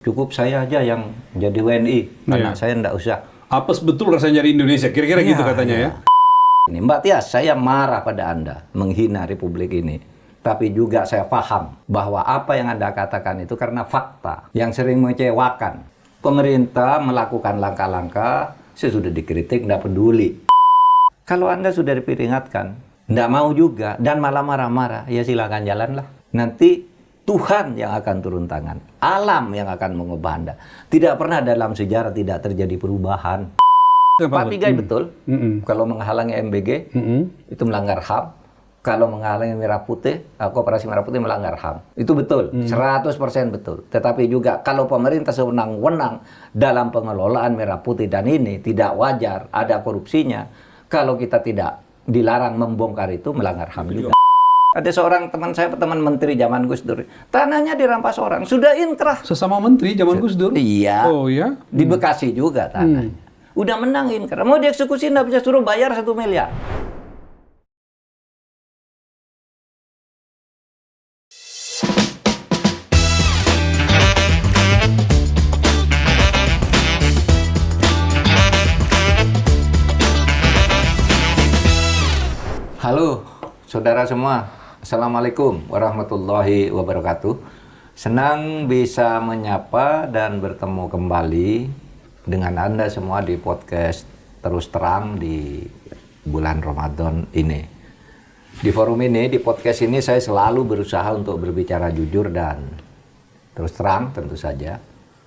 Cukup saya aja yang jadi WNI, anak saya enggak usah. Apa betul rasanya dari Indonesia? Kira-kira gitu katanya ya. Ini Mbak Tias, saya marah pada Anda menghina Republik ini. Tapi juga saya paham bahwa apa yang Anda katakan itu karena fakta yang sering mengecewakan. Pemerintah melakukan langkah-langkah, saya sudah dikritik, enggak peduli. Kalau Anda sudah diperingatkan, enggak mau juga, dan malah marah-marah, ya silakan jalanlah. Nanti Tuhan yang akan turun tangan, alam yang akan mengubah Anda. Tidak pernah dalam sejarah tidak terjadi perubahan. Pak Tigai betul, kalau menghalangi MBG, itu melanggar HAM. Kalau menghalangi Merah Putih, Koperasi Merah Putih melanggar HAM. Itu betul, 100% betul. Tetapi juga kalau pemerintah sewenang-wenang dalam pengelolaan Merah Putih dan ini tidak wajar, ada korupsinya. Kalau kita tidak dilarang membongkar itu, melanggar HAM juga. Ada seorang teman saya, teman menteri zaman Gus Dur, tanahnya dirampas orang, sudah inkrah. Sesama menteri zaman Gus Dur? Iya. Oh ya? Di Bekasi juga tanahnya. Udah menang inkrah, mau dieksekusi nggak bisa, suruh bayar 1 miliar. Halo, saudara semua. Assalamualaikum warahmatullahi wabarakatuh. Senang bisa menyapa dan bertemu kembali dengan Anda semua di podcast Terus Terang di bulan Ramadan ini. Di forum ini, di podcast ini saya selalu berusaha untuk berbicara jujur dan terus terang tentu saja.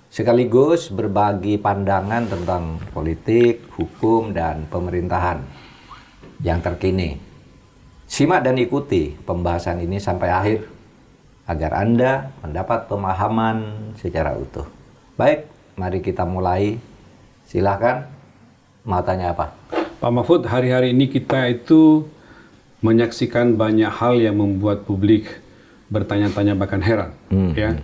Sekaligus berbagi pandangan tentang politik, hukum, dan pemerintahan yang terkini. Simak dan ikuti pembahasan ini sampai akhir agar Anda mendapat pemahaman secara utuh. Baik, mari kita mulai. Silahkan, mau tanya apa? Pak Mahfud, hari-hari ini kita itu menyaksikan banyak hal yang membuat publik bertanya-tanya bahkan heran. Ya,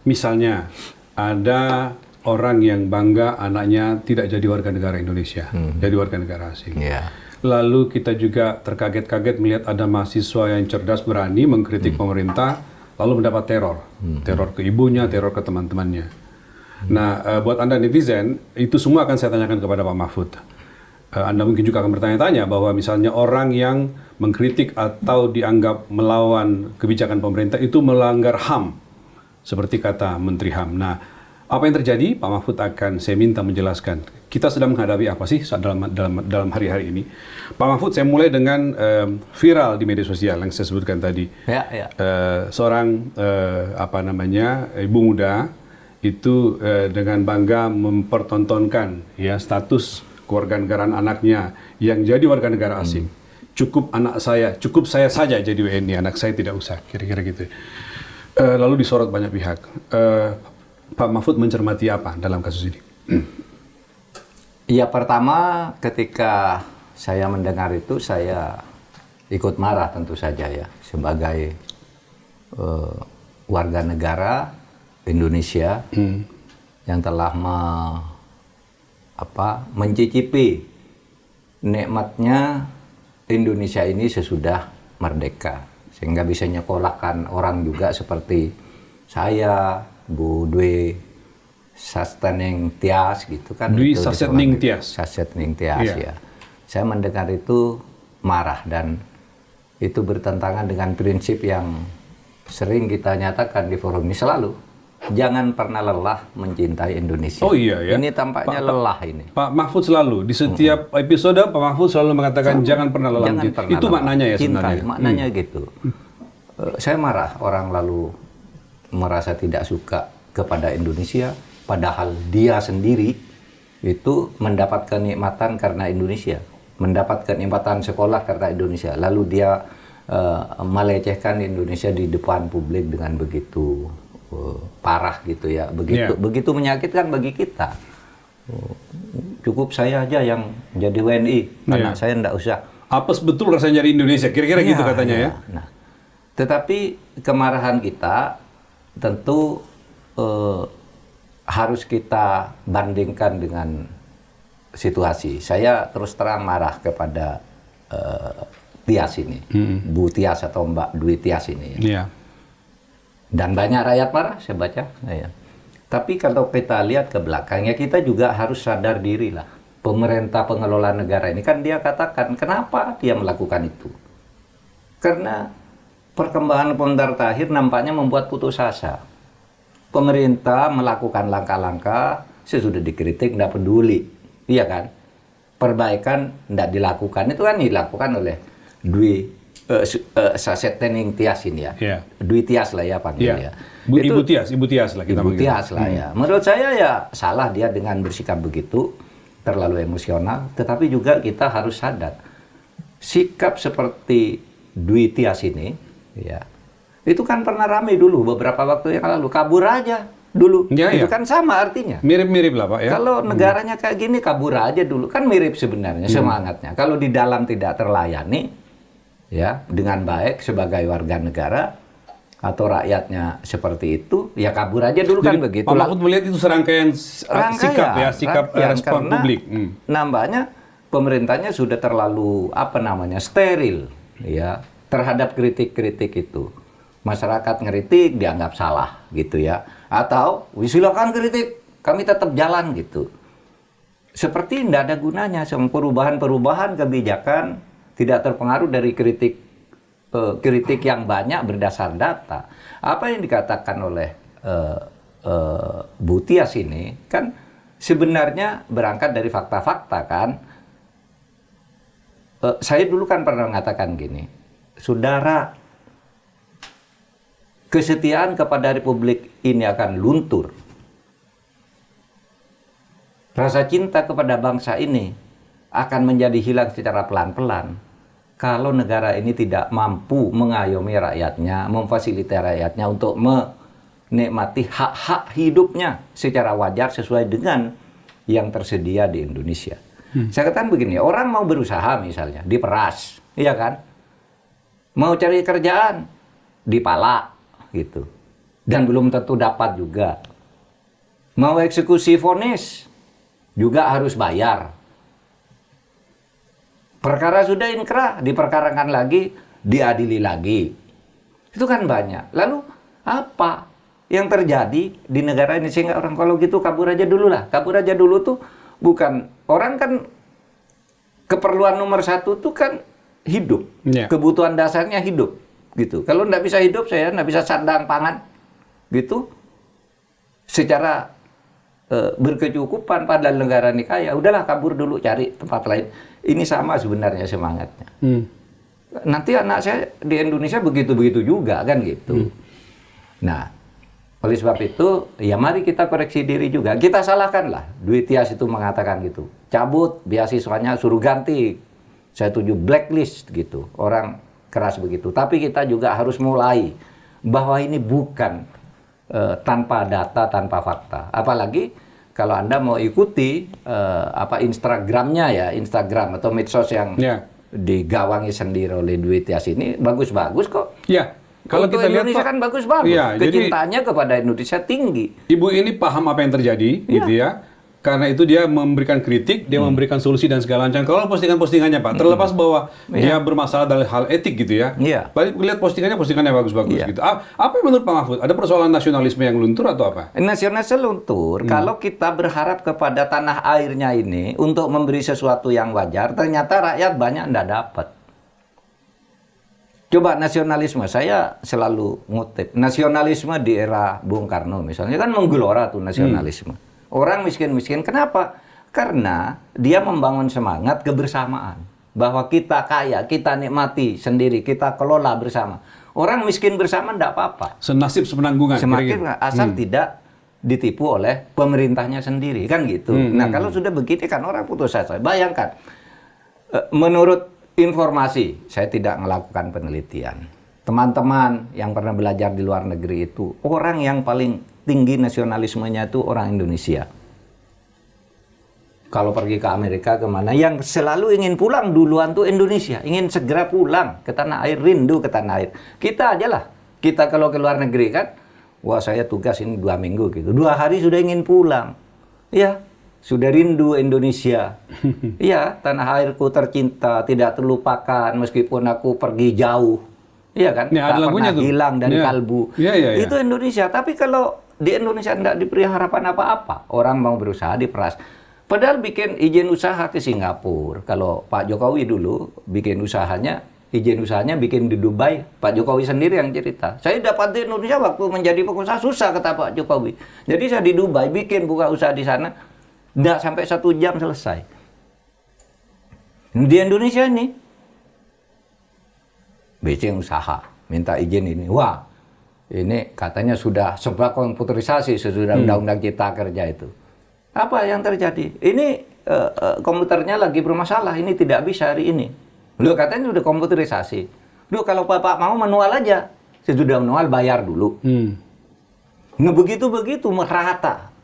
misalnya ada orang yang bangga anaknya tidak jadi warga negara Indonesia, jadi warga negara asing. Lalu kita juga terkaget-kaget melihat ada mahasiswa yang cerdas berani mengkritik pemerintah, lalu mendapat teror. Teror ke ibunya, teror ke teman-temannya. Nah, buat Anda netizen, itu semua akan saya tanyakan kepada Pak Mahfud. Anda mungkin juga akan bertanya-tanya bahwa misalnya orang yang mengkritik atau dianggap melawan kebijakan pemerintah itu melanggar HAM, seperti kata Menteri HAM. Nah, apa yang terjadi? Pak Mahfud akan saya minta menjelaskan. Kita sedang menghadapi apa sih dalam hari-hari ini? Pak Mahfud, saya mulai dengan viral di media sosial yang saya sebutkan tadi. Seorang ibu muda itu dengan bangga mempertontonkan ya status kewarganegaraan anaknya yang jadi warga negara asing. Cukup saya saja jadi WNI, anak saya tidak usah, kira-kira gitu. Lalu disorot banyak pihak. Pak Mahfud mencermati apa dalam kasus ini? Ya, pertama ketika saya mendengar itu saya ikut marah tentu saja ya, sebagai warga negara Indonesia yang telah mencicipi nikmatnya Indonesia ini sesudah merdeka, sehingga bisa nyekolahkan orang juga seperti saya, Bu Dwi Sasetning Tias gitu kan. Dwi Sasetning Tias. Sasetning Tias ya. Saya mendengar itu marah dan itu bertentangan dengan prinsip yang sering kita nyatakan di forum ini selalu. Jangan pernah lelah mencintai Indonesia. Oh iya ya. Ini tampaknya lelah ini. Pak Mahfud selalu di setiap episode Pak Mahfud selalu mengatakan jangan pernah lelah. Itu maknanya ya sebenarnya. Maknanya gitu. Saya marah orang lalu merasa tidak suka kepada Indonesia, padahal dia sendiri itu mendapat kenikmatan karena Indonesia, mendapat kenikmatan sekolah karena Indonesia, lalu dia melecehkan Indonesia di depan publik dengan begitu parah gitu ya, begitu menyakitkan bagi kita. Cukup saya aja yang jadi WNI, anak saya enggak usah. Apa betul rasanya dari Indonesia? Kira-kira gitu katanya ya. Nah, tetapi kemarahan kita tentu harus kita bandingkan dengan situasi. Saya terus terang marah kepada Tias ini, Bu Tias atau Mbak Dwi Tias ini. Dan banyak rakyat marah, saya baca. Tapi kalau kita lihat ke belakangnya, kita juga harus sadar diri lah. Pemerintah pengelola negara ini kan dia katakan, kenapa dia melakukan itu? Karena perkembangan pemerintahan terakhir nampaknya membuat putus asa. Pemerintah melakukan langkah-langkah, sesudah dikritik, tidak peduli. Iya kan? Perbaikan tidak dilakukan. Itu kan dilakukan oleh Saset Tening Tias ini ya. Yeah. Dwi Tias lah ya panggil ya. Ibu Tias lah kita Ibu panggil. Tias lah ya. Menurut saya ya salah dia dengan bersikap begitu, terlalu emosional. Tetapi juga kita harus sadar, sikap seperti Dwi Tias ini, ya, itu kan pernah ramai dulu beberapa waktu yang lalu, kabur aja dulu. Ya, itu ya. kan sama artinya. Mirip-mirip lah Pak ya. Kalau negaranya kayak gini kabur aja dulu, kan mirip sebenarnya semangatnya. Kalau di dalam tidak terlayani, ya dengan baik sebagai warga negara atau rakyatnya seperti itu, ya kabur aja dulu. Kan begitu. Pak Mahfud melihat itu serangkaian sikap respon publik. Nampaknya pemerintahnya sudah terlalu steril ya terhadap kritik-kritik itu. Masyarakat ngeritik dianggap salah gitu ya. Atau silakan kritik, kami tetap jalan gitu. Seperti tidak ada gunanya. Perubahan-perubahan kebijakan tidak terpengaruh dari kritik yang banyak berdasar data. Apa yang dikatakan oleh Bu Tias ini kan sebenarnya berangkat dari fakta-fakta kan. Saya dulu kan pernah mengatakan gini, saudara, kesetiaan kepada Republik ini akan luntur. Rasa cinta kepada bangsa ini akan menjadi hilang secara pelan-pelan kalau negara ini tidak mampu mengayomi rakyatnya, memfasilitasi rakyatnya untuk menikmati hak-hak hidupnya secara wajar sesuai dengan yang tersedia di Indonesia. Saya katakan begini, orang mau berusaha misalnya, diperas, iya kan? Mau cari kerjaan, dipalak, gitu. Dan belum tentu dapat juga. Mau eksekusi vonis, juga harus bayar. Perkara sudah inkrah, diperkarakan lagi, diadili lagi. Itu kan banyak. Lalu apa yang terjadi di negara ini sehingga orang kalau gitu kabur aja dulu lah. Kabur aja dulu tuh bukan, orang kan keperluan nomor satu tuh kan hidup. Yeah. Kebutuhan dasarnya hidup. Gitu. Kalau nggak bisa hidup, saya nggak bisa sandang pangan. Gitu. Secara berkecukupan pada negara ini kaya, udahlah kabur dulu cari tempat lain. Ini sama sebenarnya semangatnya. Nanti anak saya di Indonesia begitu-begitu juga kan gitu. Nah, oleh sebab itu ya mari kita koreksi diri juga. Kita salahkanlah Dwi Tias itu mengatakan gitu. Cabut beasiswanya, suruh ganti. Saya tuju blacklist gitu. Orang keras begitu. Tapi kita juga harus mulai bahwa ini bukan tanpa data, tanpa fakta. Apalagi kalau Anda mau ikuti Instagramnya ya, Instagram atau medsos yang digawangi sendiri oleh Dwi Tias ini bagus-bagus kok. Ya, kalau untuk kita lihat Indonesia kan bagus-bagus. Ya, kecintaannya kepada Indonesia tinggi. Ibu ini paham apa yang terjadi, gitu ya. Karena itu dia memberikan kritik, dia memberikan solusi dan segala macam. Kalau postingan-postingannya Pak, terlepas bahwa dia bermasalah dalam hal etik gitu ya. Balik lihat postingannya bagus-bagus gitu. Apa yang menurut Pak Mahfud? Ada persoalan nasionalisme yang luntur atau apa? Nasionalisme luntur, kalau kita berharap kepada tanah airnya ini untuk memberi sesuatu yang wajar, ternyata rakyat banyak tidak dapat. Coba nasionalisme, saya selalu ngutip. Nasionalisme di era Bung Karno misalnya kan menggelora tuh nasionalisme. Orang miskin-miskin, kenapa? Karena dia membangun semangat kebersamaan. Bahwa kita kaya, kita nikmati sendiri, kita kelola bersama. Orang miskin bersama tidak apa-apa. Senasib sepenanggungan. Semakin asal tidak ditipu oleh pemerintahnya sendiri, kan gitu. Nah kalau sudah begini kan orang putus asa. Bayangkan, menurut informasi, saya tidak melakukan penelitian. Teman-teman yang pernah belajar di luar negeri itu, orang yang paling tinggi nasionalismenya itu orang Indonesia. Kalau pergi ke Amerika kemana, yang selalu ingin pulang duluan tuh Indonesia. Ingin segera pulang ke tanah air, rindu ke tanah air. Kita aja lah, kita kalau ke luar negeri kan, wah saya tugas ini 2 minggu gitu. 2 hari sudah ingin pulang. Ya, sudah rindu Indonesia. Iya, tanah airku tercinta, tidak terlupakan meskipun aku pergi jauh. Iya kan? Ya, tak pernah hilang dari kalbu. Ya. Itu Indonesia. Tapi kalau di Indonesia tidak diberi harapan apa-apa. Orang mau berusaha diperas. Padahal bikin izin usaha ke Singapura. Kalau Pak Jokowi dulu bikin usahanya, izin usahanya bikin di Dubai. Pak Jokowi sendiri yang cerita. Saya dapat di Indonesia waktu menjadi pengusaha susah, kata Pak Jokowi. Jadi saya di Dubai bikin buka usaha di sana, tidak sampai 1 jam selesai. Di Indonesia ini, bikin usaha, minta izin ini. Wah, ini katanya sudah serba komputerisasi sesudah Undang-Undang Cipta Kerja itu. Apa yang terjadi? Ini komputernya lagi bermasalah, ini tidak bisa hari ini. Loh, katanya sudah komputerisasi. Loh, kalau Bapak mau manual aja. Sesudah manual bayar dulu. Nah, begitu-begitu merata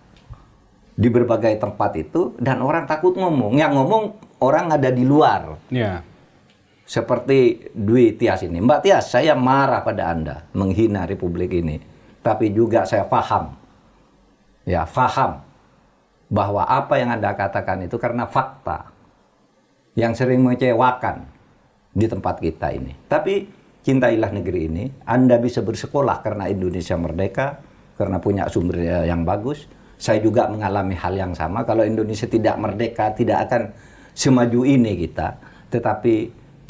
di berbagai tempat itu, dan orang takut ngomong. Yang ngomong orang ada di luar. Ya. Seperti Dwi Tias ini. Mbak Tias, saya marah pada Anda menghina Republik ini. Tapi juga saya paham. Ya, paham bahwa apa yang Anda katakan itu karena fakta yang sering mengecewakan di tempat kita ini. Tapi cintailah negeri ini. Anda bisa bersekolah karena Indonesia merdeka, karena punya sumber yang bagus. Saya juga mengalami hal yang sama. Kalau Indonesia tidak merdeka, tidak akan semaju ini kita. Tetapi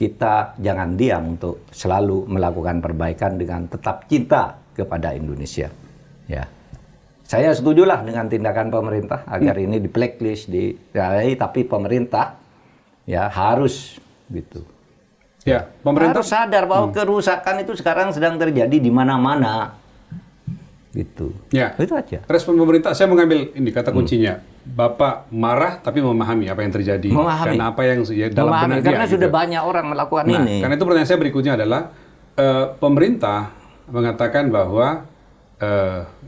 kita jangan diam untuk selalu melakukan perbaikan dengan tetap cinta kepada Indonesia. Ya, saya setujulah dengan tindakan pemerintah agar ini di blacklist, tapi pemerintah ya harus gitu. Ya, pemerintah harus sadar bahwa kerusakan itu sekarang sedang terjadi di mana-mana. Gitu. Ya. Itu aja. Respon pemerintah, saya mengambil ini kata kuncinya. Bapak marah tapi memahami apa yang terjadi. Memahami. Karena apa yang ya, dalam Memahami, benak karena dia, sudah gitu. banyak orang melakukan Nah, ini. karena itu pertanyaan saya berikutnya adalah pemerintah mengatakan bahwa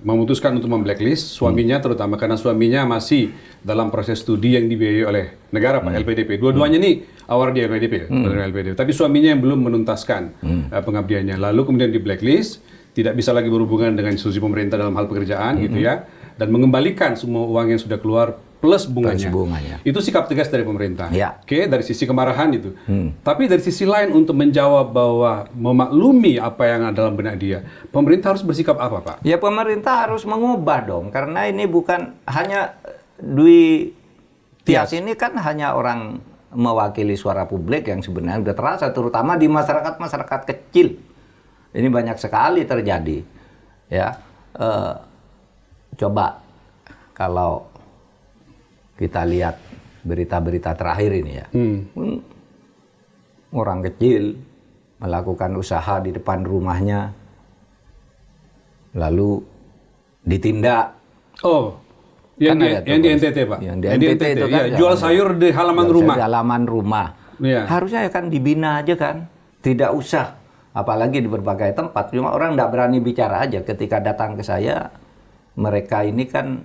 memutuskan untuk memblacklist suaminya, terutama karena suaminya masih dalam proses studi yang dibiayai oleh negara, Pak, LPDP. Dua-duanya nih award di LPDP, LPDP. Tapi suaminya yang belum menuntaskan pengabdiannya. Lalu kemudian di blacklist, tidak bisa lagi berhubungan dengan institusi pemerintah dalam hal pekerjaan, gitu ya, dan mengembalikan semua uang yang sudah keluar plus bunganya. Itu sikap tegas dari pemerintah. Ya. Oke, dari sisi kemarahan itu. Tapi dari sisi lain untuk menjawab bahwa memaklumi apa yang ada dalam benak dia, pemerintah harus bersikap apa, Pak? Ya, pemerintah harus mengubah dong, karena ini bukan hanya Dwi Tias ini kan hanya orang mewakili suara publik yang sebenarnya sudah terasa, terutama di masyarakat kecil. Ini banyak sekali terjadi. Ya, coba kalau kita lihat berita-berita terakhir ini ya, orang kecil melakukan usaha di depan rumahnya, lalu ditindak. Oh, yang di NTT, Pak. Yang di NTT itu kan, ya, jual sayur di halaman rumah. Di halaman rumah. Ya. Harusnya kan dibina aja kan, tidak usah. Apalagi di berbagai tempat. Cuma orang tidak berani bicara aja. Ketika datang ke saya, mereka ini kan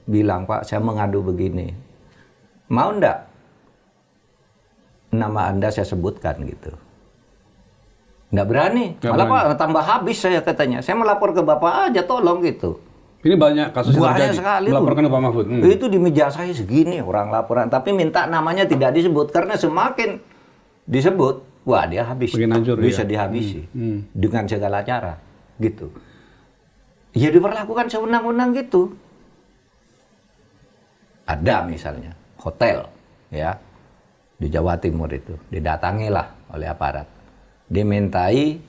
bilang, Pak, saya mengadu begini. Mau enggak nama Anda saya sebutkan gitu? Enggak berani. Malah Pak, tambah habis saya katanya. Saya melapor ke Bapak aja, tolong gitu. Ini banyak kasus yang Banyak terjadi. sekali Melaporkan ke Pak Mahfud. Itu di meja saya segini orang laporan. Tapi minta namanya tidak disebut. Karena semakin disebut, wah dia habis. Bisa dihabisi. Dengan segala cara. Gitu. Ya diperlakukan sewenang-wenang gitu. Ada misalnya hotel ya di Jawa Timur itu didatangilah oleh aparat, dimintai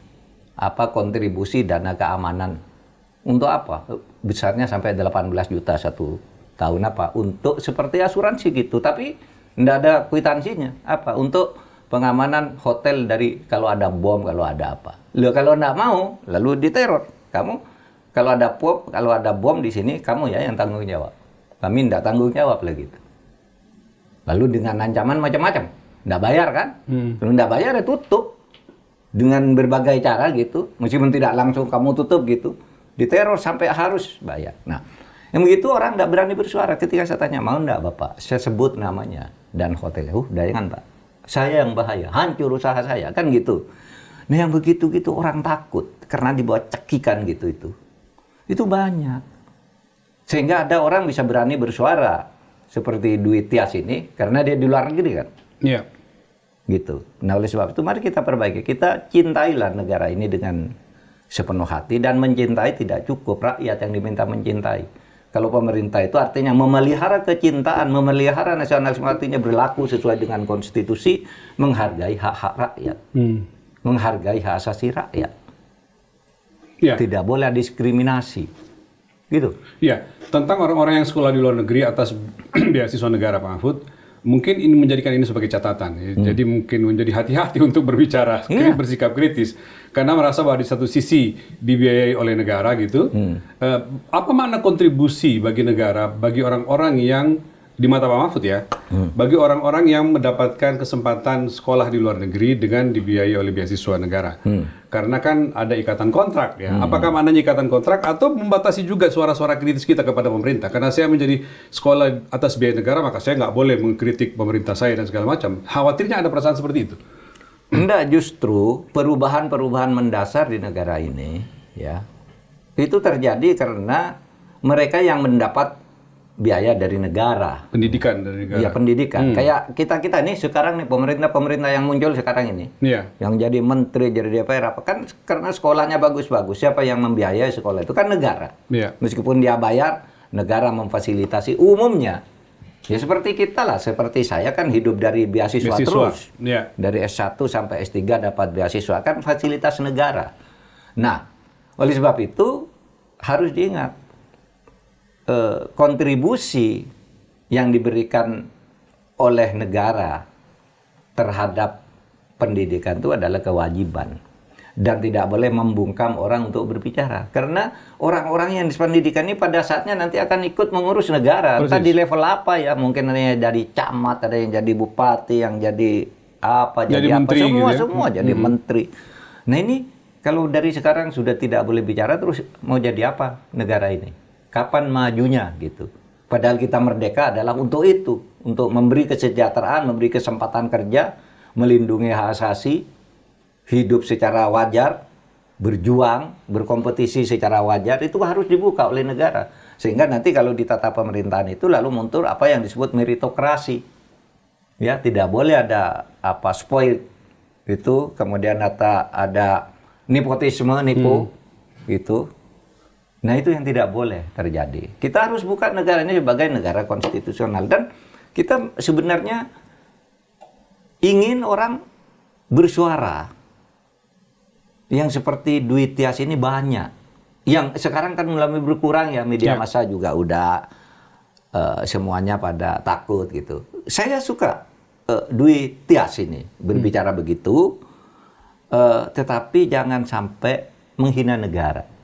apa kontribusi dana keamanan untuk apa, besarnya sampai 18 juta satu tahun, apa untuk seperti asuransi gitu, tapi tidak ada kwitansinya, apa untuk pengamanan hotel dari kalau ada bom, kalau ada apa. Loh, kalau tidak mau lalu diteror kamu, kalau ada bom di sini kamu ya yang tanggung jawab. Kami tidak tanggung jawab lah gitu. Lalu dengan ancaman macam-macam. Tidak bayar kan? Kalau tidak bayar ya tutup. Dengan berbagai cara gitu. Meskipun tidak langsung kamu tutup gitu. Diteror sampai harus bayar. Nah, yang begitu orang tidak berani bersuara. Ketika saya tanya, mau tidak Bapak? Saya sebut namanya. Dan hotelnya. Jangan Pak. Saya yang bahaya. Hancur usaha saya. Kan gitu. Nah yang begitu-gitu orang takut. Karena dibawa cekikan gitu itu. Itu banyak. Sehingga ada orang bisa berani bersuara seperti Dwi Tias ini karena dia di luar negeri kan. Iya. Gitu. Nah oleh sebab itu mari kita perbaiki. Kita cintailah negara ini dengan sepenuh hati dan mencintai tidak cukup, rakyat yang diminta mencintai. Kalau pemerintah itu artinya memelihara kecintaan, memelihara nasionalisme, artinya berlaku sesuai dengan konstitusi, menghargai hak-hak rakyat, menghargai hak asasi rakyat. Ya. Tidak boleh diskriminasi. Gitu. Ya, tentang orang-orang yang sekolah di luar negeri atas beasiswa negara, Pak Mahfud, mungkin ini menjadikan ini sebagai catatan. Ya. Jadi mungkin menjadi hati-hati untuk berbicara, bersikap kritis, karena merasa bahwa di satu sisi dibiayai oleh negara gitu. Apa makna kontribusi bagi negara, bagi orang-orang yang di mata Pak Mahfud ya, bagi orang-orang yang mendapatkan kesempatan sekolah di luar negeri dengan dibiayai oleh beasiswa negara? Karena kan ada ikatan kontrak ya. Apakah maknanya ikatan kontrak atau membatasi juga suara-suara kritis kita kepada pemerintah? Karena saya menjadi sekolah atas biaya negara, maka saya nggak boleh mengkritik pemerintah saya dan segala macam. Khawatirnya ada perasaan seperti itu. Enggak, justru perubahan-perubahan mendasar di negara ini ya itu terjadi karena mereka yang mendapat biaya dari negara. Pendidikan dari negara. Iya, pendidikan. Kayak kita nih sekarang nih pemerintah yang muncul sekarang ini. Iya. Yang jadi menteri, jadi DPR apa kan karena sekolahnya bagus-bagus. Siapa yang membiayai sekolah itu kan negara. Iya. Meskipun dia bayar, negara memfasilitasi umumnya. Ya seperti kita lah, seperti saya kan hidup dari beasiswa terus. Iya. Dari S1 sampai S3 dapat beasiswa, kan fasilitas negara. Nah, oleh sebab itu harus diingat kontribusi yang diberikan oleh negara terhadap pendidikan itu adalah kewajiban. Dan tidak boleh membungkam orang untuk berbicara. Karena orang-orang yang di pendidikan ini pada saatnya nanti akan ikut mengurus negara. Entah di level apa ya. Mungkin ada yang jadi camat, ada yang jadi bupati, yang jadi apa, jadi apa. Menteri Semua, gitu ya? semua jadi menteri. Nah ini kalau dari sekarang sudah tidak boleh bicara, terus mau jadi apa negara ini? Kapan majunya gitu? Padahal kita merdeka adalah untuk itu. Untuk memberi kesejahteraan, memberi kesempatan kerja, melindungi hak asasi, hidup secara wajar, berjuang, berkompetisi secara wajar, itu harus dibuka oleh negara. Sehingga nanti kalau di tata pemerintahan itu lalu muncul apa yang disebut meritokrasi. Ya, tidak boleh ada apa spoil itu, kemudian ada nepotisme, gitu. Nah, itu yang tidak boleh terjadi. Kita harus buka negara ini sebagai negara konstitusional dan kita sebenarnya ingin orang bersuara. Yang seperti Dwi Tias ini banyak. Yang sekarang kan mulai berkurang ya, media massa juga udah semuanya pada takut gitu. Saya suka Dwi Tias ini berbicara begitu, tetapi jangan sampai menghina negara.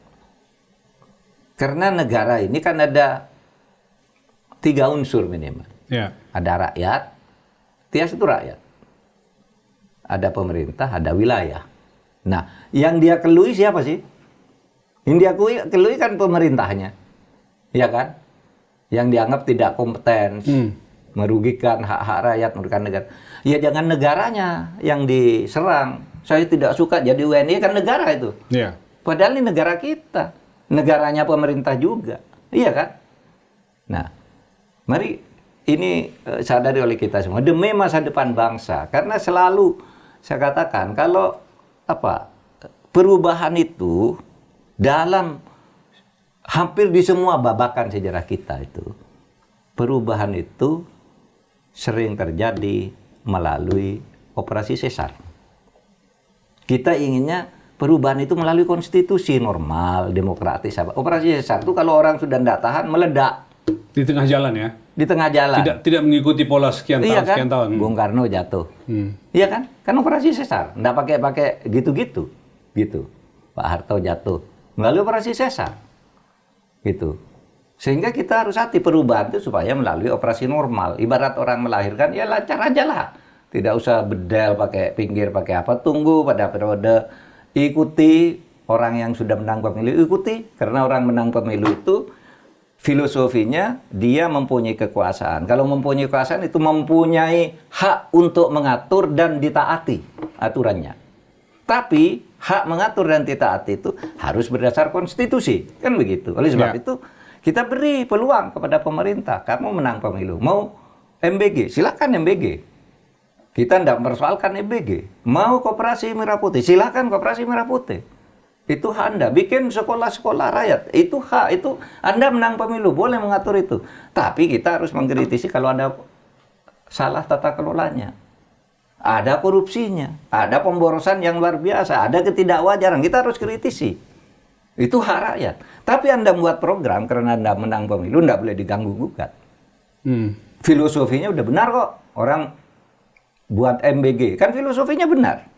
Karena negara ini kan ada 3 unsur minimal. Ya. Ada rakyat, Tias itu rakyat. Ada pemerintah, ada wilayah. Nah, yang dia kelui siapa sih? Yang dia kelui kan pemerintahnya. Ya kan? Yang dianggap tidak kompeten, merugikan hak-hak rakyat, merugikan negara. Ya jangan negaranya yang diserang. Saya tidak suka jadi WNI, kan negara itu. Ya. Padahal ini negara kita. Negaranya pemerintah juga. Iya kan? Nah, mari ini sadari oleh kita semua. Demi masa depan bangsa. Karena selalu saya katakan, kalau perubahan itu dalam hampir di semua babakan sejarah kita itu, perubahan itu sering terjadi melalui operasi sesar. Kita inginnya perubahan itu melalui konstitusi normal, demokratis. Operasi sesar itu kalau orang sudah tidak tahan, meledak. Di tengah jalan ya? Di tengah jalan. Tidak mengikuti pola sekian tahun, kan? sekian tahun. Bung Karno jatuh. Iya kan? Kan operasi sesar. Nggak pakai gitu-gitu. Gitu. Pak Harto jatuh. Melalui operasi sesar. Gitu. Sehingga kita harus hati perubahan itu supaya melalui operasi normal. Ibarat orang melahirkan, ya lancar aja lah. Tidak usah bedel pakai pinggir, pakai apa. Tunggu pada periode, ikuti orang yang sudah menang pemilu, ikuti. Karena orang menang pemilu itu filosofinya dia mempunyai kekuasaan. Kalau mempunyai kekuasaan itu mempunyai hak untuk mengatur dan ditaati aturannya. Tapi hak mengatur dan ditaati itu harus berdasar konstitusi. Kan begitu. Oleh sebab itu kita beri peluang kepada pemerintah. Kamu menang pemilu. Mau MBG? Silakan MBG. Kita tidak mempersoalkan MBG. Mau koperasi merah putih? Silakan koperasi merah putih. Itu hak Anda. Bikin sekolah-sekolah rakyat. Itu hak. Itu Anda menang pemilu. Boleh mengatur itu. Tapi kita harus mengkritisi kalau ada salah tata kelolanya. Ada korupsinya. Ada pemborosan yang luar biasa. Ada ketidakwajaran. Kita harus kritisi. Itu hak rakyat. Tapi Anda membuat program karena Anda menang pemilu, tidak boleh diganggu-gugat. Filosofinya udah benar kok. Orang buat MBG. Kan filosofinya benar.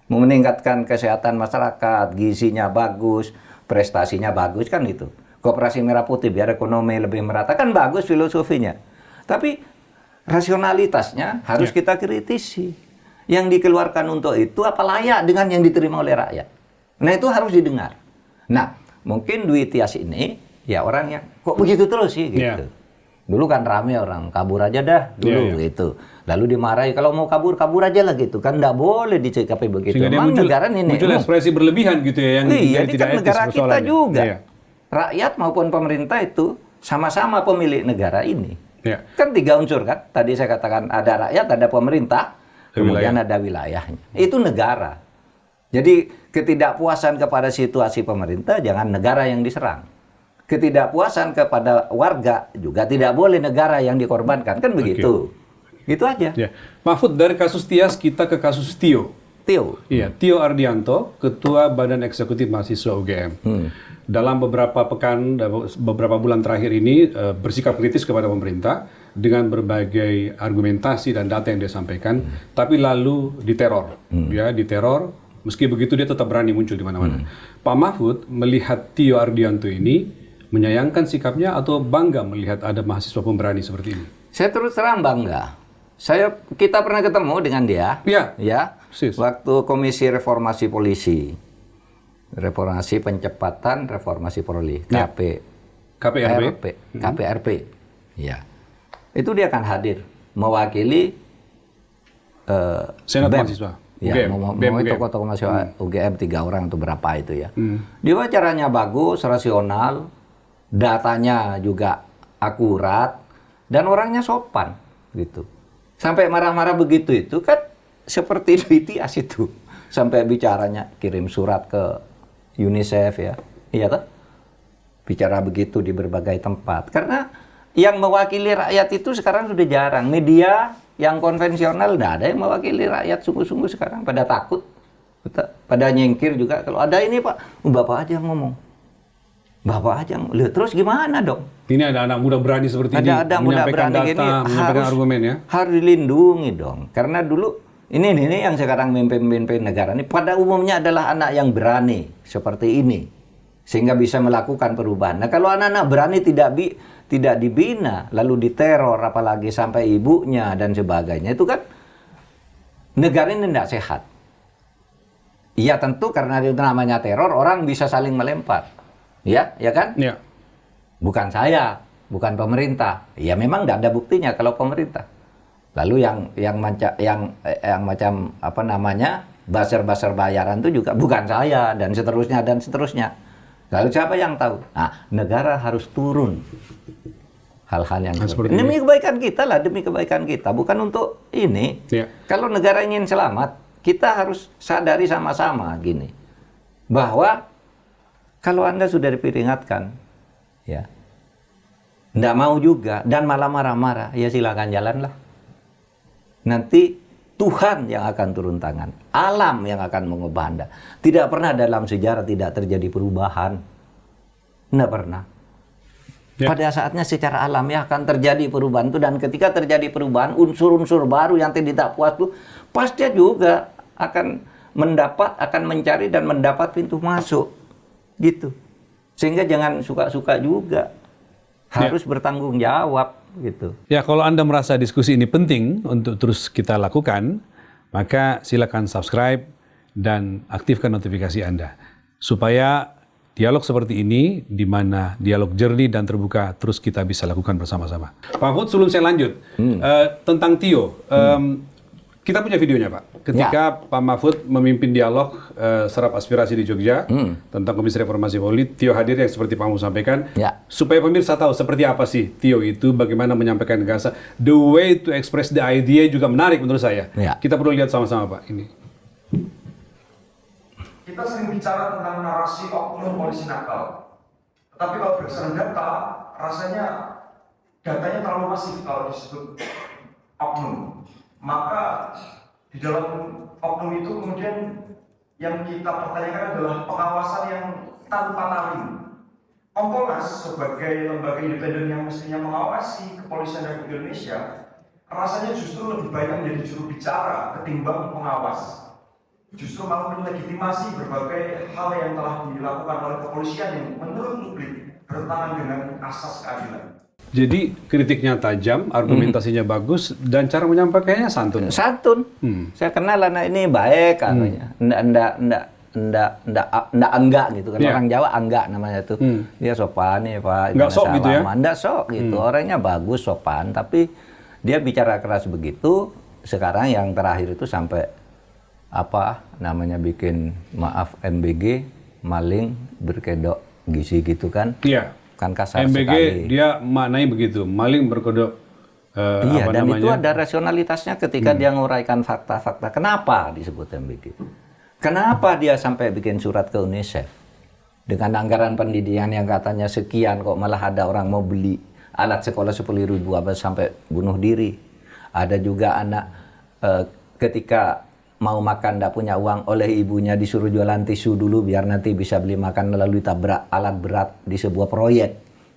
Mau meningkatkan kesehatan masyarakat, gizinya bagus, prestasinya bagus, kan itu. Koperasi Merah Putih biar ekonomi lebih merata, kan bagus filosofinya. Tapi rasionalitasnya harus kita kritisi. Yang dikeluarkan untuk itu apa layak dengan yang diterima oleh rakyat. Nah itu harus didengar. Nah mungkin Dwi Tias ini ya orang yang kok begitu terus sih gitu. Dulu kan rame orang kabur aja dah dulu gitu. Lalu dimarahi kalau mau kabur aja lah gitu kan, nggak boleh dicikapi begitu. Sehingga Memang negara ini muncul ekspresi berlebihan gitu ya yang iya, tidak kan etis negara kita persoalannya. juga. Iya. Rakyat maupun pemerintah itu sama-sama pemilik negara ini. Iya. Kan 3 unsur kan. Tadi saya katakan ada rakyat, ada pemerintah, kemudian ada wilayahnya. Itu negara. Jadi ketidakpuasan kepada situasi pemerintah jangan negara yang diserang. Ketidakpuasan kepada warga juga tidak boleh negara yang dikorbankan. Kan begitu. Gitu aja. Ya. Mahfud, dari kasus Tias kita ke kasus Tio. Tio. Iya, Tio Ardianto, Ketua Badan Eksekutif Mahasiswa UGM. Dalam beberapa bulan terakhir ini bersikap kritis kepada pemerintah dengan berbagai argumentasi dan data yang dia sampaikan, tapi lalu diteror. Ya, diteror. Meski begitu dia tetap berani muncul di mana-mana. Pak Mahfud melihat Tio Ardianto ini menyayangkan sikapnya atau bangga melihat ada mahasiswa pemberani seperti ini? Saya terus terang bangga. Kita pernah ketemu dengan dia. Ya. Waktu Komisi Reformasi Polisi. Reformasi Pencepatan Reformasi Polri. KPRP. Ya. Itu dia akan hadir mewakili Senat Mahasiswa. Ya, mau tokoh-tokoh mahasiswa UGM 3 orang atau berapa itu ya. Dia caranya bagus, rasional, datanya juga akurat, dan orangnya sopan gitu. Sampai marah-marah begitu itu kan seperti Dwi Tias itu. Sampai bicaranya kirim surat ke UNICEF ya. Iya kan? Bicara begitu di berbagai tempat. Karena yang mewakili rakyat itu sekarang sudah jarang. Media yang konvensional nggak ada yang mewakili rakyat sungguh-sungguh sekarang. Pada takut. Pada nyengkir juga. Kalau ada ini Pak, Bapak aja yang ngomong. Bapak aja yang lihat. Terus gimana dong? Ini ada anak muda berani seperti ini. Ada muda menyampaikan berani data, gini. menyampaikan argumen ya. Harus dilindungi dong. Karena dulu ini yang sekarang memimpin negara ini pada umumnya adalah anak yang berani seperti ini. Sehingga bisa melakukan perubahan. Nah kalau anak-anak berani tidak dibina, lalu diteror, apalagi sampai ibunya dan sebagainya, itu kan negara ini tidak sehat. Iya tentu karena itu namanya teror, orang bisa saling melempar. Ya kan? Ya. Bukan saya, bukan pemerintah. Ya memang tidak ada buktinya kalau pemerintah. Lalu yang macam apa namanya buzzer bayaran itu juga bukan saya dan seterusnya. Lalu siapa yang tahu? Nah, negara harus turun hal-hal yang seperti ini. Demi kebaikan kita lah, demi kebaikan kita, bukan untuk ini. Ya. Kalau negara ingin selamat, kita harus sadari sama-sama gini, bahwa kalau Anda sudah diperingatkan, ya, nggak mau juga dan malah marah-marah, ya silakan jalanlah. Nanti Tuhan yang akan turun tangan, alam yang akan mengubah Anda. Tidak pernah dalam sejarah tidak terjadi perubahan, nggak pernah. Ya. Pada saatnya secara alamiah akan terjadi perubahan itu, dan ketika terjadi perubahan, unsur-unsur baru yang tidak puas itu pasti juga akan mencari dan mendapat pintu masuk, gitu. Sehingga jangan suka-suka juga, harus bertanggung jawab, gitu. Ya, kalau Anda merasa diskusi ini penting untuk terus kita lakukan, maka silakan subscribe dan aktifkan notifikasi Anda supaya dialog seperti ini, di mana dialog jernih dan terbuka, terus kita bisa lakukan bersama-sama. Pak Mahfud, sebelum saya lanjut, tentang Tio, kita punya videonya Pak. Ketika Pak Mahfud memimpin dialog serap aspirasi di Jogja, tentang Komisi Reformasi Polri, Tio hadir yang seperti Pak Mahfud sampaikan, supaya pemirsa tahu seperti apa sih Tio itu, bagaimana menyampaikan gagasan, the way to express the idea juga menarik menurut saya. Kita perlu lihat sama-sama Pak, ini. kita sering bicara tentang narasi oknum polisi nakal. Tetapi kalau berdasarkan data, rasanya datanya terlalu masif kalau disebut oknum. Maka di dalam oknum itu kemudian yang kita pertanyakan adalah pengawasan yang tanpa taring. Kompolnas sebagai lembaga independen yang mestinya mengawasi kepolisian Republik Indonesia, rasanya justru lebih baik menjadi juru bicara ketimbang pengawas. Justru malah melegitimasi berbagai hal yang telah dilakukan oleh kepolisian yang menurut publik bertentangan dengan asas keadilan. Jadi kritiknya tajam, argumentasinya bagus, dan cara menyampaikannya santun. Santun. Saya kenal anak ini baik katanya. Ndak enggak gitu kan. Yeah. Orang Jawa enggak namanya tuh. Dia sopan nih Pak. Nggak sok gitu ya? Ndak sok gitu. Orangnya bagus, sopan, tapi dia bicara keras begitu. Sekarang yang terakhir itu sampai apa namanya bikin maaf MBG maling berkedok gizi gitu kan. Iya. Kan kasar MBG sekali. dia maknai begitu, maling berkedok. Iya, apa dan namanya? itu ada rasionalitasnya ketika dia nguraikan fakta-fakta. Kenapa disebut MBG? Kenapa dia sampai bikin surat ke UNICEF? Dengan anggaran pendidikan yang katanya sekian, kok malah ada orang mau beli alat sekolah 10.000 apa sampai bunuh diri. Ada juga anak ketika mau makan tidak punya uang, oleh ibunya disuruh jualan tisu dulu biar nanti bisa beli makan, lalu tabrak alat berat di sebuah proyek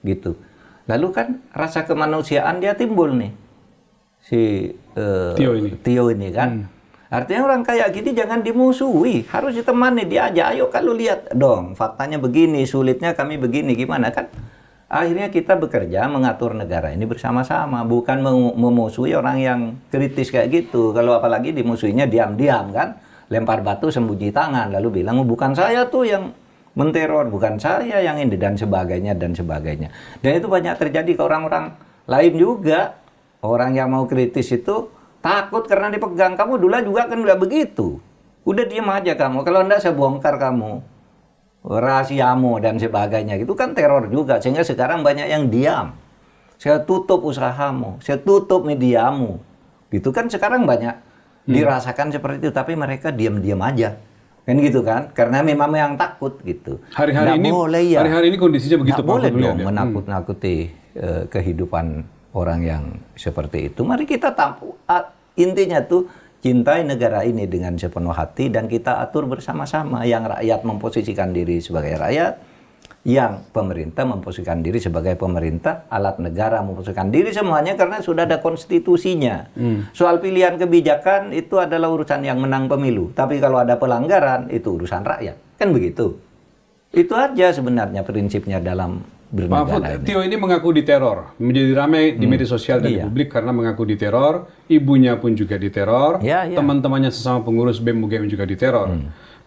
gitu. Lalu kan rasa kemanusiaan dia timbul nih si Tio ini kan. Artinya orang kayak gini jangan dimusuhi, harus ditemani, diajak. Ayo kalau lihat dong faktanya begini, sulitnya kami begini, gimana kan. Akhirnya kita bekerja mengatur negara ini bersama-sama, bukan memusuhi orang yang kritis kayak gitu. Kalau apalagi dimusuhinya diam-diam kan, lempar batu sembunyi tangan, lalu bilang bukan saya tuh yang menteror, bukan saya yang ini dan sebagainya dan sebagainya. Dan itu banyak terjadi ke orang-orang lain juga. Orang yang mau kritis itu takut karena dipegang. Kamu dulu juga kan udah begitu. Udah diam aja kamu. Kalau enggak saya bongkar kamu rahasiamu dan sebagainya. Itu kan teror juga. Sehingga sekarang banyak yang diam. Saya tutup usahamu, saya tutup mediamu. Gitu kan sekarang banyak dirasakan seperti itu, tapi mereka diam-diam aja. Kan gitu kan? Karena memang yang takut gitu. Hari-hari ini kondisinya begitu. Nggak boleh dong menakut-nakuti kehidupan orang yang seperti itu. Mari kita intinya tuh cintai negara ini dengan sepenuh hati dan kita atur bersama-sama. Yang rakyat memposisikan diri sebagai rakyat, yang pemerintah memposisikan diri sebagai pemerintah, alat negara memposisikan diri semuanya karena sudah ada konstitusinya. Soal pilihan kebijakan itu adalah urusan yang menang pemilu. Tapi kalau ada pelanggaran itu urusan rakyat. Kan begitu. Itu aja sebenarnya prinsipnya dalam Pak Mahfud, Tio ini mengaku diteror, menjadi ramai di media sosial dan di publik karena mengaku diteror, ibunya pun juga diteror, teman-temannya sesama pengurus BEM UGM juga diteror.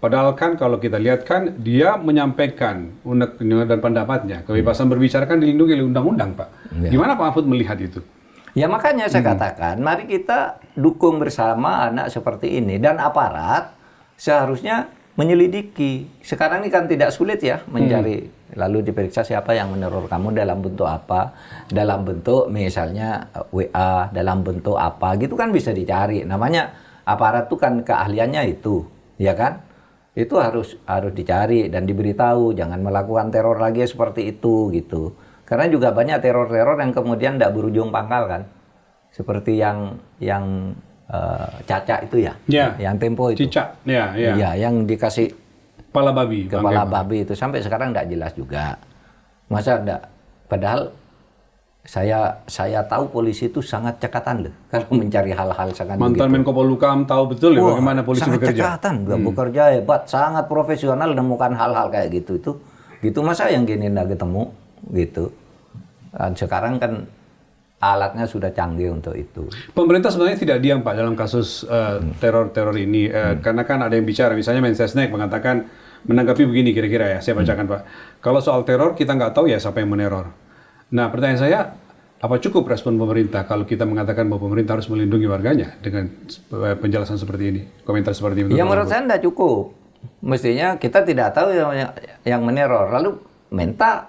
Padahal kan kalau kita lihat kan dia menyampaikan unek-unek dan pendapatnya, kebebasan berbicara kan dilindungi oleh undang-undang, Pak. Gimana Pak Mahfud melihat itu? Ya makanya saya katakan, mari kita dukung bersama anak seperti ini dan aparat seharusnya menyelidiki. Sekarang ini kan tidak sulit ya mencari. Lalu diperiksa siapa yang meneror kamu dalam bentuk apa, dalam bentuk misalnya WA, dalam bentuk apa, gitu kan bisa dicari. Namanya aparat itu kan keahliannya itu, ya kan? Itu harus dicari dan diberitahu, jangan melakukan teror lagi seperti itu gitu. Karena juga banyak teror-teror yang kemudian tidak berujung pangkal kan, seperti yang Caca itu ya, yang Tempo itu. Cicak, ya. Ya, yang dikasih kepala babi. Kepala babi itu sampai sekarang tidak jelas juga. Masa enggak? Padahal saya tahu polisi itu sangat cekatan loh kalau mencari hal-hal sangat Mantan Menko Polhukam tahu betul ya bagaimana polisi sangat bekerja. Sangat cekatan, bekerja hebat, sangat profesional menemukan hal-hal kayak gitu itu. Gitu masa yang gini enggak ketemu gitu. Dan sekarang kan alatnya sudah canggih untuk itu. Pemerintah sebenarnya tidak diam Pak dalam kasus teror-teror ini karena kan ada yang bicara, misalnya Mensesnek mengatakan menanggapi begini kira-kira ya, saya bacakan Pak. Kalau soal teror kita nggak tahu ya siapa yang meneror. Nah pertanyaan saya, apa cukup respon pemerintah kalau kita mengatakan bahwa pemerintah harus melindungi warganya dengan penjelasan seperti ini, komentar seperti ini? Ya menurut saya tidak cukup. Mestinya kita tidak tahu yang meneror, lalu minta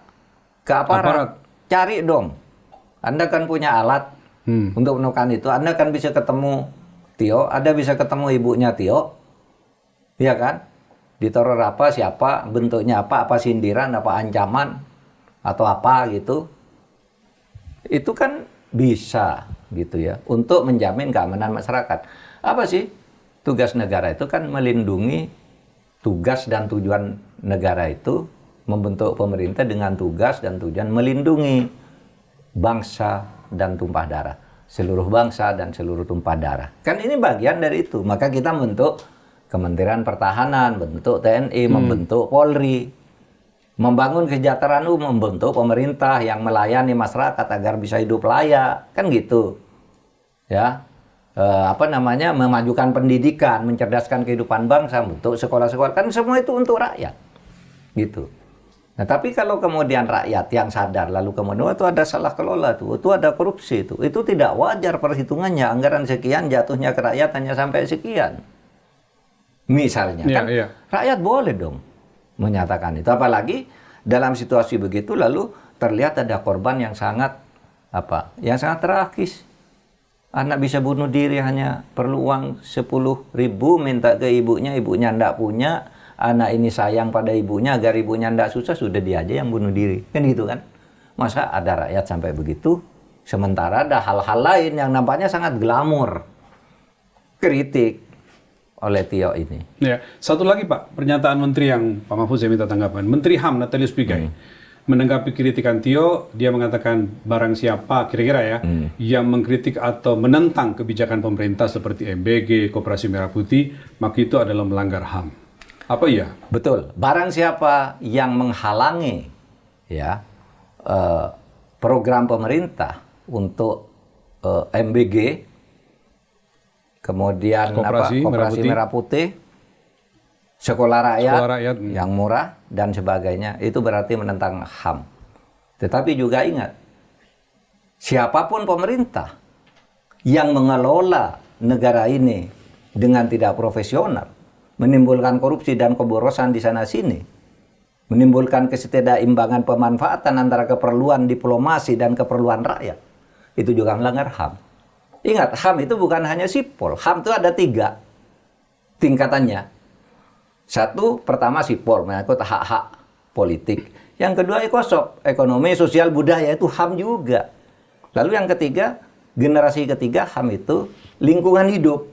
ke aparat. Cari dong. Anda kan punya alat untuk menemukan itu. Anda kan bisa ketemu Tio, Anda bisa ketemu ibunya Tio, ya kan? Diteror apa, siapa, bentuknya apa sindiran, apa ancaman, atau apa gitu. Itu kan bisa gitu ya, untuk menjamin keamanan masyarakat. Apa sih tugas negara itu? Kan melindungi. Tugas dan tujuan negara itu membentuk pemerintah dengan tugas dan tujuan melindungi bangsa dan tumpah darah. Seluruh bangsa dan seluruh tumpah darah. Kan ini bagian dari itu. Maka kita membentuk Kementerian Pertahanan, membentuk TNI, membentuk Polri. Membangun kesejahteraan umum, membentuk pemerintah yang melayani masyarakat agar bisa hidup layak. Kan gitu. Ya. Memajukan pendidikan, mencerdaskan kehidupan bangsa, untuk sekolah-sekolah, kan semua itu untuk rakyat, gitu. Nah, tapi kalau kemudian rakyat yang sadar, lalu kemudian itu ada salah kelola itu ada korupsi itu tidak wajar perhitungannya, anggaran sekian jatuhnya ke rakyat hanya sampai sekian. Misalnya, rakyat boleh dong menyatakan itu, apalagi dalam situasi begitu lalu terlihat ada korban yang sangat tragis. Anak bisa bunuh diri hanya perlu uang 10.000, minta ke ibunya ndak punya. Anak ini sayang pada ibunya agar ibunya ndak susah, sudah dia aja yang bunuh diri. Kan gitu kan? Masa ada rakyat sampai begitu? Sementara ada hal-hal lain yang nampaknya sangat glamor. Kritik oleh Tio ini. Ya, satu lagi Pak, pernyataan Menteri yang Pak Mahfud saya minta tanggapan. Menteri HAM Natalius Pigai. Menanggapi kritikan Tio, dia mengatakan barang siapa kira-kira ya yang mengkritik atau menentang kebijakan pemerintah seperti MBG, Koperasi Merah Putih, maka itu adalah melanggar HAM. Apa iya? Betul. Barang siapa yang menghalangi program pemerintah untuk MBG, kemudian Koperasi Merah Putih, sekolah rakyat yang murah dan sebagainya, itu berarti menentang HAM. Tetapi juga ingat, siapapun pemerintah yang mengelola negara ini dengan tidak profesional, menimbulkan korupsi dan keborosan di sana-sini, menimbulkan ketidakimbangan pemanfaatan antara keperluan diplomasi dan keperluan rakyat, itu juga melanggar HAM. Ingat, HAM itu bukan hanya sipol. HAM itu ada 3 tingkatannya. Satu, pertama sipol, menyangkut hak-hak politik. Yang kedua ekosop, ekonomi, sosial, budaya, itu HAM juga. Lalu yang ketiga, generasi ketiga HAM itu lingkungan hidup.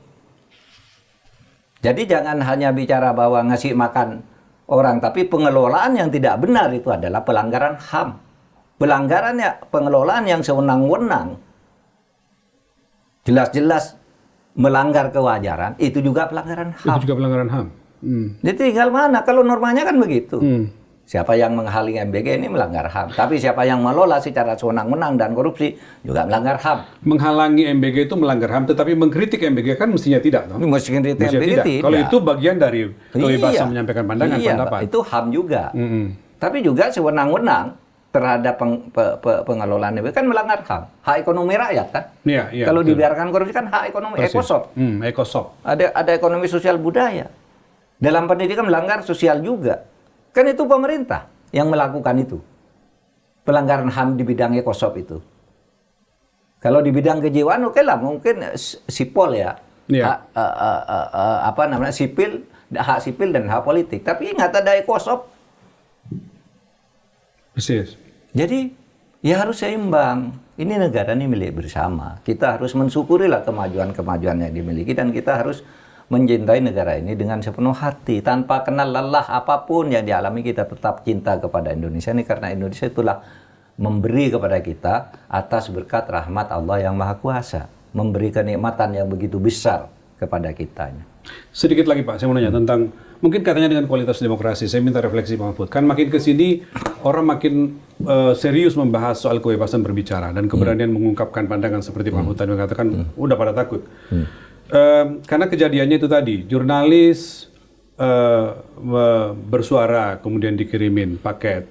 Jadi jangan hanya bicara bahwa ngasih makan orang, tapi pengelolaan yang tidak benar itu adalah pelanggaran HAM. Pengelolaan yang sewenang-wenang, jelas-jelas melanggar kewajaran, itu juga pelanggaran HAM. Itu juga pelanggaran HAM. Jadi tinggal mana? Kalau normanya kan begitu. Siapa yang menghalangi MBG ini melanggar HAM. Tapi siapa yang melola secara sewenang-wenang dan korupsi juga melanggar HAM. Menghalangi MBG itu melanggar HAM, tetapi mengkritik MBG kan mestinya tidak. Mestinya tidak. Kalau itu bagian dari kebebasan menyampaikan pandangan, pendapat. Itu HAM juga. Tapi juga sewenang-wenang terhadap pengelolaan MBG kan melanggar HAM. Hak ekonomi rakyat kan. Kalau dibiarkan korupsi kan hak ekonomi, ekosop. Ekosop. Ada ekonomi sosial budaya. Dalam pendidikan melanggar sosial juga. Kan itu pemerintah yang melakukan itu. Pelanggaran HAM di bidang ekosop itu. Kalau di bidang kejiwaan, oke lah, mungkin sipol ya. Sipil, hak sipil dan hak politik. Tapi ingat ada ekosop. Persis. Jadi ya harus seimbang. Ini negara ini milik bersama. Kita harus mensyukurilah kemajuan-kemajuan yang dimiliki, dan kita harus mencintai negara ini dengan sepenuh hati, tanpa kenal lelah apapun yang dialami. Kita tetap cinta kepada Indonesia ini, karena Indonesia itulah memberi kepada kita atas berkat rahmat Allah yang Maha Kuasa, memberi kenikmatan yang begitu besar kepada kita. Sedikit lagi Pak, saya mau nanya tentang, mungkin katanya dengan kualitas demokrasi, saya minta refleksi Pak Mahfud. Kan makin ke sini orang makin serius membahas soal kebebasan berbicara dan keberanian mengungkapkan pandangan seperti Pak Mahfud tadi mengatakan, udah pada takut. Karena kejadiannya itu tadi, jurnalis bersuara kemudian dikirimin paket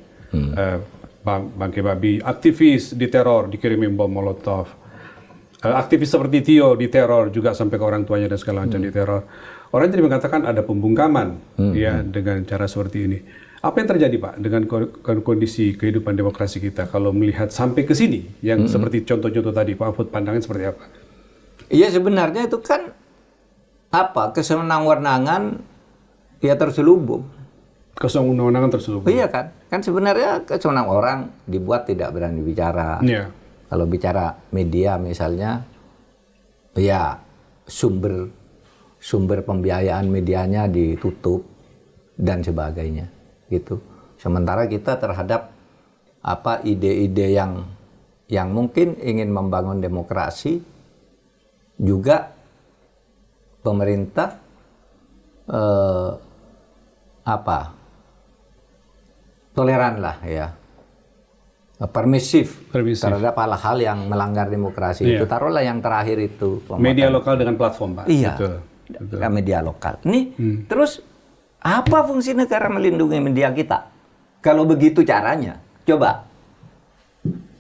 bangkai babi, aktivis diteror dikirimin bom molotov, aktivis seperti Tio diteror juga sampai ke orang tuanya dan segala macam diteror. Orang jadi mengatakan ada pembungkaman ya dengan cara seperti ini. Apa yang terjadi Pak dengan kondisi kehidupan demokrasi kita kalau melihat sampai ke sini yang seperti contoh-contoh tadi, Pak Mahfud pandangan seperti apa? Iya, sebenarnya itu kan kesewenang-wenangan ya terselubung. Kosong undang-undangan terselubung. Iya kan? Kan sebenarnya kewenangan orang dibuat tidak berani bicara. Iya. Kalau bicara media misalnya, ya sumber pembiayaan medianya ditutup dan sebagainya, gitu. Sementara kita terhadap ide-ide yang mungkin ingin membangun demokrasi, juga pemerintah toleran lah ya, permisif terhadap hal-hal yang melanggar demokrasi. Iya. Itu taruhlah yang terakhir itu Media lokal dengan platform, Pak. Iya, Betul. media lokal. Terus apa fungsi negara melindungi media kita? Kalau begitu caranya, coba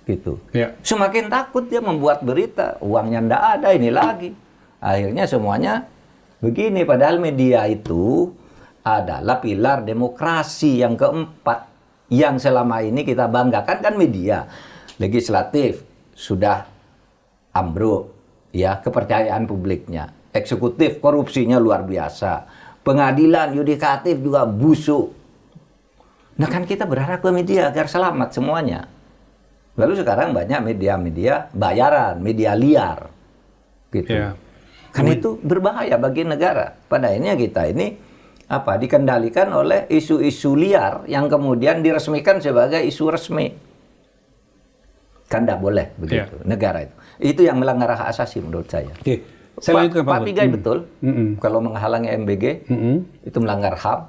gitu. Iya. Semakin takut dia membuat berita, uangnya ndak ada, ini lagi. Akhirnya semuanya begini. Padahal media itu adalah pilar demokrasi yang keempat yang selama ini kita banggakan, kan media. Legislatif sudah ambruk, ya, kepercayaan publiknya. Eksekutif korupsinya luar biasa. Pengadilan, yudikatif juga busuk. Nah kan kita berharap ke media agar selamat semuanya. Lalu sekarang banyak media-media bayaran, media liar, gitu. Ya. Kan itu berbahaya bagi negara. Pada akhirnya kita ini dikendalikan oleh isu-isu liar yang kemudian diresmikan sebagai isu resmi. Kan tidak boleh begitu negara itu. Itu yang melanggar hak asasi menurut saya. Oke. Saya lanjutkan, Pak. Pak Tigai betul. Kalau menghalangi MBG itu melanggar HAM.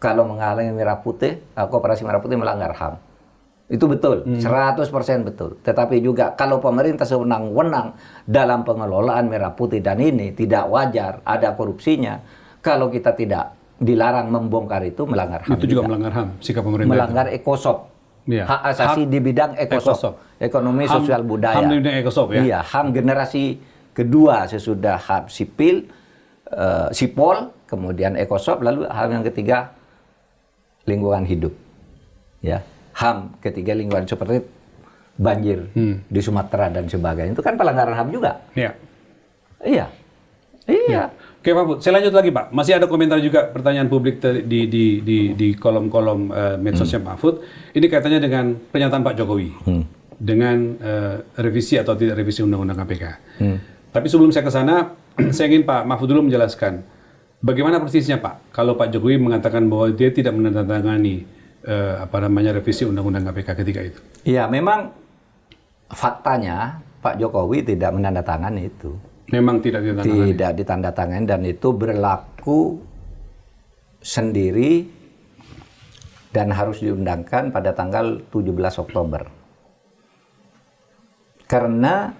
Kalau menghalangi Merah Putih, Koperasi Merah Putih melanggar HAM. Itu betul, 100% betul. Tetapi juga kalau pemerintah sewenang-wenang dalam pengelolaan Merah Putih dan ini tidak wajar, ada korupsinya. Kalau kita tidak dilarang membongkar itu melanggar HAM. Itu juga melanggar HAM, sikap pemerintah. Melanggar ECOSOP. Ya. Hak asasi di bidang ECOSOP. Ekonomi, sosial, budaya. HAM di bidang ECOSOP ya. Iya, HAM generasi kedua sesudah HAM sipil, sipol, kemudian ECOSOP, lalu HAM yang ketiga lingkungan hidup. Ya, HAM ketiga lingkungan seperti banjir di Sumatera dan sebagainya. Itu kan pelanggaran HAM juga. Iya. Iya. Iya. Oke Pak Mahfud, saya lanjut lagi Pak. Masih ada komentar juga pertanyaan publik di kolom-kolom medsosnya Pak Mahfud. Ini kaitannya dengan pernyataan Pak Jokowi dengan revisi atau tidak revisi Undang-Undang KPK. Tapi sebelum saya ke sana, saya ingin Pak Mahfud dulu menjelaskan bagaimana persisnya Pak kalau Pak Jokowi mengatakan bahwa dia tidak menandatangani revisi Undang-Undang KPK ketika itu. Iya, memang faktanya Pak Jokowi tidak menandatangani itu. Memang tidak ditandatangani. Tidak ditandatangani dan itu berlaku sendiri dan harus diundangkan pada tanggal 17 Oktober. Karena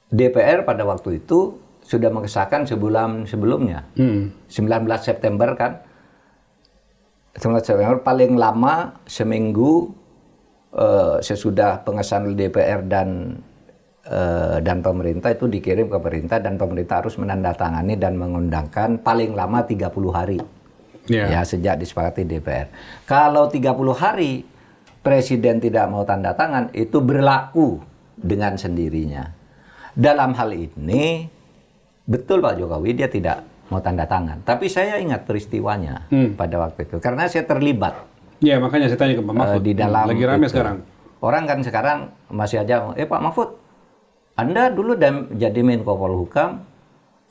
DPR pada waktu itu sudah mengesahkan sebulan sebelumnya. 19 September kan. 19 September paling lama seminggu sesudah pengesahan DPR dan pemerintah itu dikirim ke pemerintah dan pemerintah harus menandatangani dan mengundangkan paling lama 30 hari. Ya, sejak disepakati DPR. Kalau 30 hari presiden tidak mau tanda tangan, itu berlaku dengan sendirinya. Dalam hal ini betul Pak Jokowi dia tidak mau tanda tangan. Tapi saya ingat peristiwanya pada waktu itu karena saya terlibat. Ya, makanya saya tanya ke Pak Mahfud. Di dalam lagi rame itu. sekarang. Orang kan sekarang masih aja, Pak Mahfud, Anda dulu jadi Menko Polhukam,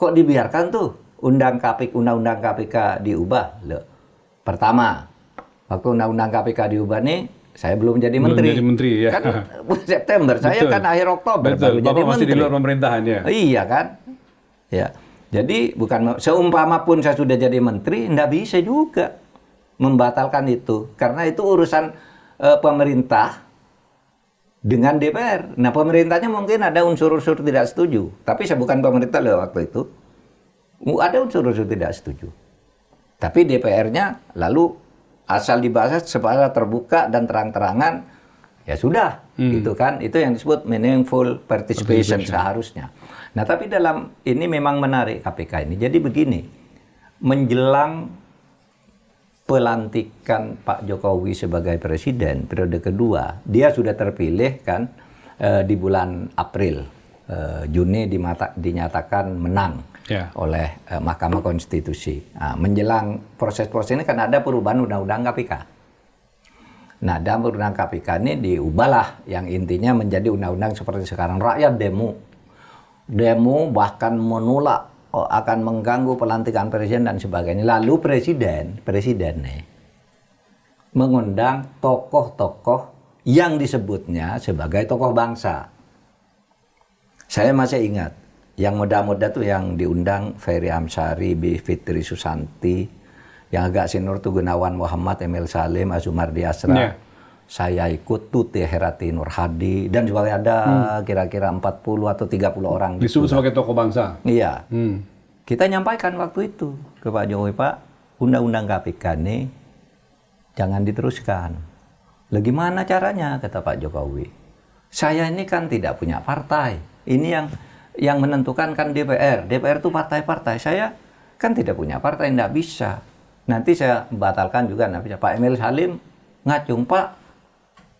kok dibiarkan tuh Undang-Undang KPK diubah? Loh. Pertama, waktu Undang-Undang KPK diubah nih, saya belum jadi menteri. Belum jadi menteri, ya. Kan September, saya kan akhir Oktober baru jadi Bapak masih menteri. di luar pemerintahan ya? Iya kan? Ya. Jadi bukan seumpama pun saya sudah jadi menteri, nggak bisa juga membatalkan itu. Karena itu urusan pemerintah dengan DPR. Nah, pemerintahnya mungkin ada unsur-unsur tidak setuju. Tapi saya bukan pemerintah loh waktu itu. Ada unsur-unsur tidak setuju. Tapi DPR-nya lalu asal dibahas secara terbuka dan terang-terangan, ya sudah, gitu kan. Itu yang disebut meaningful participation seharusnya. Nah, tapi dalam ini memang menarik KPK ini. Jadi begini, menjelang pelantikan Pak Jokowi sebagai presiden periode kedua, dia sudah terpilih kan di bulan April, Juni dinyatakan menang. Ya. oleh Mahkamah Konstitusi. Nah, menjelang proses-proses ini kan ada perubahan Undang-Undang KPK. Nah, dalam Undang-Undang KPK ini diubahlah yang intinya menjadi undang-undang seperti sekarang. Rakyat demo bahkan menolak akan mengganggu pelantikan presiden dan sebagainya. Lalu presiden nih mengundang tokoh-tokoh yang disebutnya sebagai tokoh bangsa. Saya masih ingat, yang muda-muda tuh yang diundang Ferry Amsari, B. Fitri Susanti, yang agak senior tuh Gunawan Muhammad, Emil Salim, Azumardi Asra. Yeah. Saya ikut Tuti Herati Nur Hadi dan juga ada kira-kira 40 atau 30 orang. Disebut sebagai tokoh bangsa. Iya. Kita nyampaikan waktu itu ke Pak Jokowi, Pak, undang-undang KPK ini jangan diteruskan. Lah gimana caranya, kata Pak Jokowi. Saya ini kan tidak punya partai. Ini yang menentukan kan DPR. DPR itu partai-partai. Saya kan tidak punya partai, tidak bisa. Nanti saya batalkan juga, tidak bisa. Pak Emil Salim ngacung, Pak,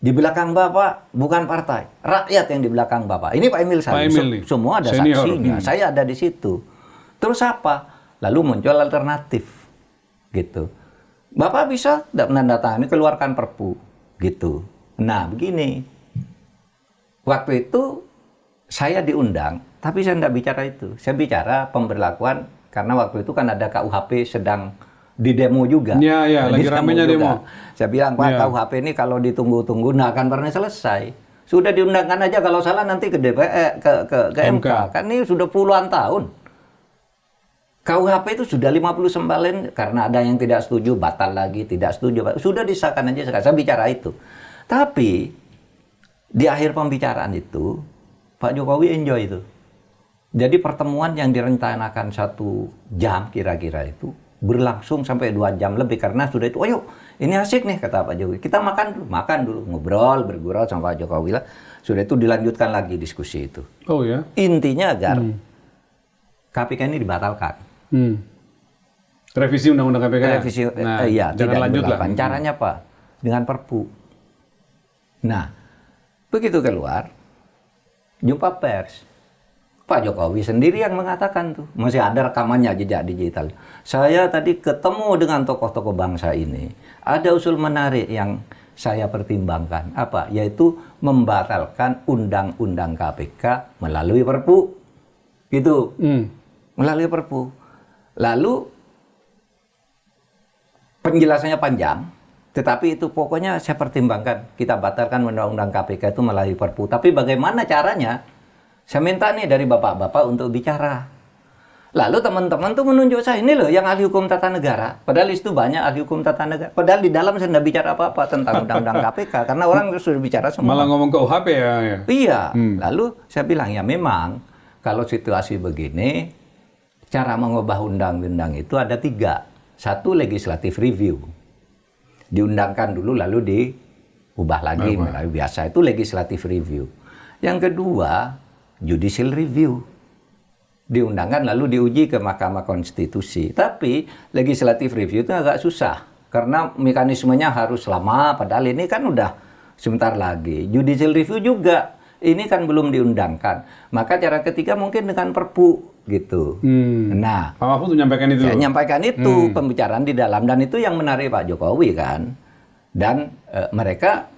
di belakang Bapak bukan partai. Rakyat yang di belakang Bapak. Ini Pak Emil Salim. Pak Emil nih. Semua ada Senior. saksinya. Saya ada di situ. Terus apa? Lalu muncul alternatif. Gitu. Bapak bisa tidak menandatangani, keluarkan perpu. Gitu. Nah, begini. Waktu itu saya diundang, tapi saya tidak bicara itu. Saya bicara pemberlakuan, karena waktu itu kan ada KUHP sedang di demo juga. Iya, lagi ramenya demo. Saya bilang, Pak, KUHP ini kalau ditunggu-tunggu, nggak akan pernah selesai. Sudah diundangkan aja, kalau salah nanti ke DPR, ke MK. Kan ini sudah puluhan tahun. KUHP itu sudah 59, karena ada yang tidak setuju, batal lagi, tidak setuju. Sudah disahkan aja, saya bicara itu. Tapi, di akhir pembicaraan itu, Pak Jokowi enjoy itu. Jadi pertemuan yang direncanakan 1 jam kira-kira itu, berlangsung sampai 2 jam lebih, karena sudah itu, oh yuk, ini asik nih, kata Pak Jokowi. Kita makan dulu, ngobrol, bergurau sama Pak Jokowi lah. Sudah itu dilanjutkan lagi diskusi itu. Oh ya? Intinya agar KPK ini dibatalkan. Revisi Undang-Undang KPK. Revisi, Nah, jangan tidak lanjut lah. Caranya apa? Dengan perpu. Nah, begitu keluar, jumpa pers. Pak Jokowi sendiri yang mengatakan tuh, masih ada rekamannya jejak digital. Saya tadi ketemu dengan tokoh-tokoh bangsa ini. Ada usul menarik yang saya pertimbangkan. Apa? Yaitu membatalkan Undang-Undang KPK melalui perpu. Gitu. Melalui perpu. Lalu penjelasannya panjang, tetapi itu pokoknya saya pertimbangkan. Kita batalkan Undang-Undang KPK itu melalui perpu. Tapi bagaimana caranya? Saya minta nih dari bapak-bapak untuk bicara. Lalu teman-teman tuh menunjuk saya, ini loh yang ahli hukum tata negara. Padahal itu banyak ahli hukum tata negara. Padahal di dalam saya tidak bicara apa-apa tentang Undang-Undang KPK. Karena orang sudah bicara semua. Malah ngomong ke UHP ya? Iya. Lalu saya bilang, ya memang kalau situasi begini, cara mengubah undang-undang itu ada 3. 1, legislative review. Diundangkan dulu lalu diubah lagi. Melalui biasa itu legislative review. Yang kedua, judicial review. Diundangkan lalu diuji ke Mahkamah Konstitusi. Tapi legislative review itu agak susah. Karena mekanismenya harus lama. Padahal ini kan udah sebentar lagi. Judicial review juga. Ini kan belum diundangkan. Maka cara ketiga mungkin dengan perpu. Gitu. Nah, Pak Mahfud menyampaikan itu. Saya nyampaikan itu pembicaraan di dalam, dan itu yang menarik Pak Jokowi kan. Dan mereka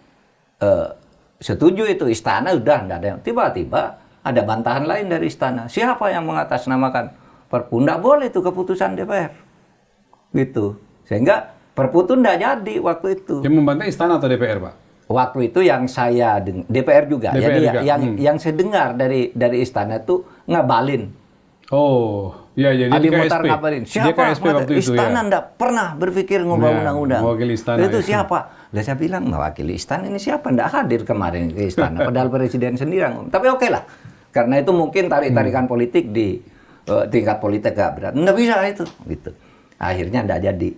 setuju itu. Istana udah enggak ada yang. Tiba-tiba ada bantahan lain dari istana. Siapa yang mengatasnamakan perpu? Nggak boleh itu keputusan DPR. Gitu. Sehingga perpu itu nggak jadi waktu itu. Yang membantah istana atau DPR, Pak? Waktu itu yang saya DPR juga. DPR jadi juga. Yang saya dengar dari istana itu ngabalin. Oh, ya jadi Adi KSP. Muhtar ngabarin. Siapa? KSP waktu itu Istana ya. enggak pernah berpikir ngubah Ya, undang-undang. mewakili istana Itu ya. siapa? Lah saya bilang, mewakili istana ini siapa? Enggak hadir kemarin ke istana. Padahal presiden sendiri yang. Tapi oke lah. Karena itu mungkin tarik-tarikan politik di tingkat politik gak berat. Enggak bisa itu. Gitu. Akhirnya enggak jadi.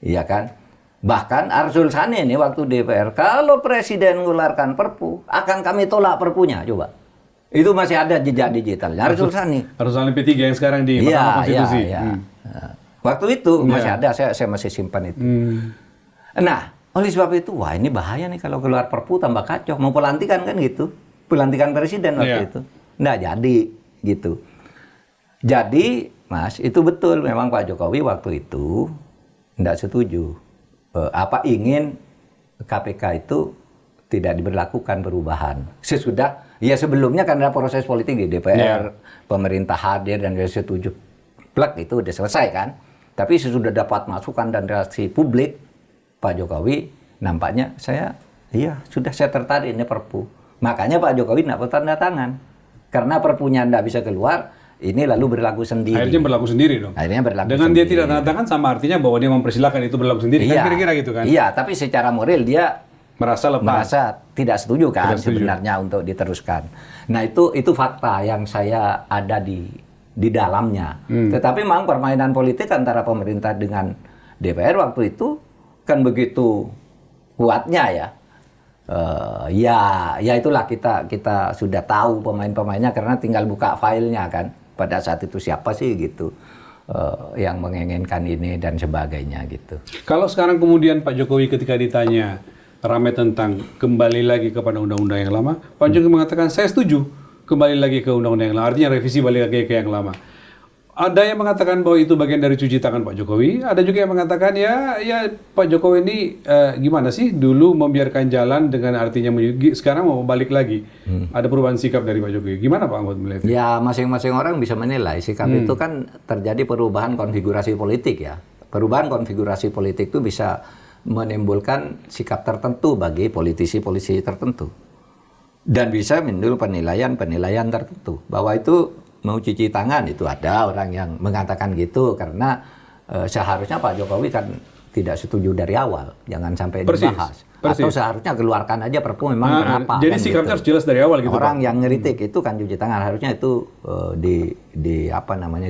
Iya kan? Bahkan Arsul Sani ini waktu DPR, kalau presiden mengeluarkan perpu, akan kami tolak perpunya. Coba. Itu masih ada jejak digitalnya. Arsul Sani. Arsul Sani P3 yang sekarang di Mahkamah Konstitusi. Iya. Waktu itu masih ada, saya masih simpan itu. Nah, oleh sebab itu, wah ini bahaya nih kalau keluar perpu tambah kacau. Mau pelantikan kan gitu. Pelantikan presiden waktu itu. Nggak jadi gitu. Jadi, Mas, itu betul memang Pak Jokowi waktu itu tidak setuju. Ingin KPK itu tidak diberlakukan perubahan. Sebelumnya kan ada proses politik di DPR, pemerintah hadir dan dia setuju. Plek itu udah selesai kan. Tapi sesudah dapat masukan dan reaksi publik, Pak Jokowi nampaknya saya tertarik ini Perpu. Makanya Pak Jokowi tidak bertanda tangan. Karena Perpunya tidak bisa keluar, ini lalu berlaku sendiri. Akhirnya berlaku sendiri dong. Akhirnya berlaku Dengan sendiri. dia tidak tanda tangan sama artinya bahwa dia mempersilahkan itu berlaku sendiri. Iya, kan kira-kira gitu kan. Iya, tapi secara moral dia merasa tidak setuju kan tidak setuju. sebenarnya untuk diteruskan. Nah itu fakta yang saya ada di dalamnya. Tetapi memang permainan politik antara pemerintah dengan DPR waktu itu kan begitu kuatnya ya. Ya itulah kita sudah tahu pemain-pemainnya karena tinggal buka filenya kan. Pada saat itu siapa sih gitu yang menginginkan ini dan sebagainya gitu. Kalau sekarang kemudian Pak Jokowi ketika ditanya ramai tentang kembali lagi kepada undang-undang yang lama, Pak Jokowi mengatakan saya setuju kembali lagi ke undang-undang yang lama, artinya revisi balik lagi ke yang lama. Ada yang mengatakan bahwa itu bagian dari cuci tangan Pak Jokowi, ada juga yang mengatakan ya Pak Jokowi ini gimana sih dulu membiarkan jalan dengan artinya sekarang mau balik lagi. Ada perubahan sikap dari Pak Jokowi. Gimana Pak Ahmad melihat? Ya masing-masing orang bisa menilai sikap itu kan terjadi perubahan konfigurasi politik ya. Perubahan konfigurasi politik itu bisa menimbulkan sikap tertentu bagi politisi-politisi tertentu. Dan bisa menimbul penilaian tertentu bahwa itu mau cuci tangan, itu ada orang yang mengatakan gitu karena seharusnya Pak Jokowi kan tidak setuju dari awal, jangan sampai dibahas. Atau seharusnya keluarkan aja Perpu memang kenapa. Jadi kan sikapnya gitu. harus jelas dari awal gitu. Orang Pak. yang ngeritik itu kan cuci tangan, harusnya itu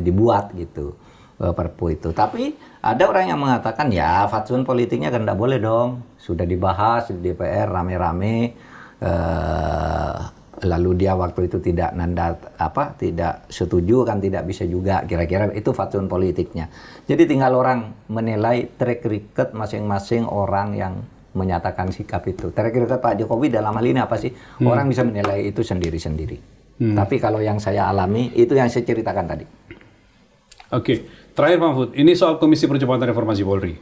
dibuat gitu Perpu itu. Tapi ada orang yang mengatakan ya fatsun politiknya kan tidak boleh dong, sudah dibahas di DPR rame-rame. Lalu dia waktu itu tidak setuju kan tidak bisa juga, kira-kira itu fatsun politiknya. Jadi tinggal orang menilai track record masing-masing orang yang menyatakan sikap itu. Track record Pak Jokowi dalam hal ini apa sih? Orang bisa menilai itu sendiri-sendiri. Tapi kalau yang saya alami itu yang saya ceritakan tadi. Oke, terakhir Pak Mahfud, ini soal Komisi Percepatan Reformasi Polri.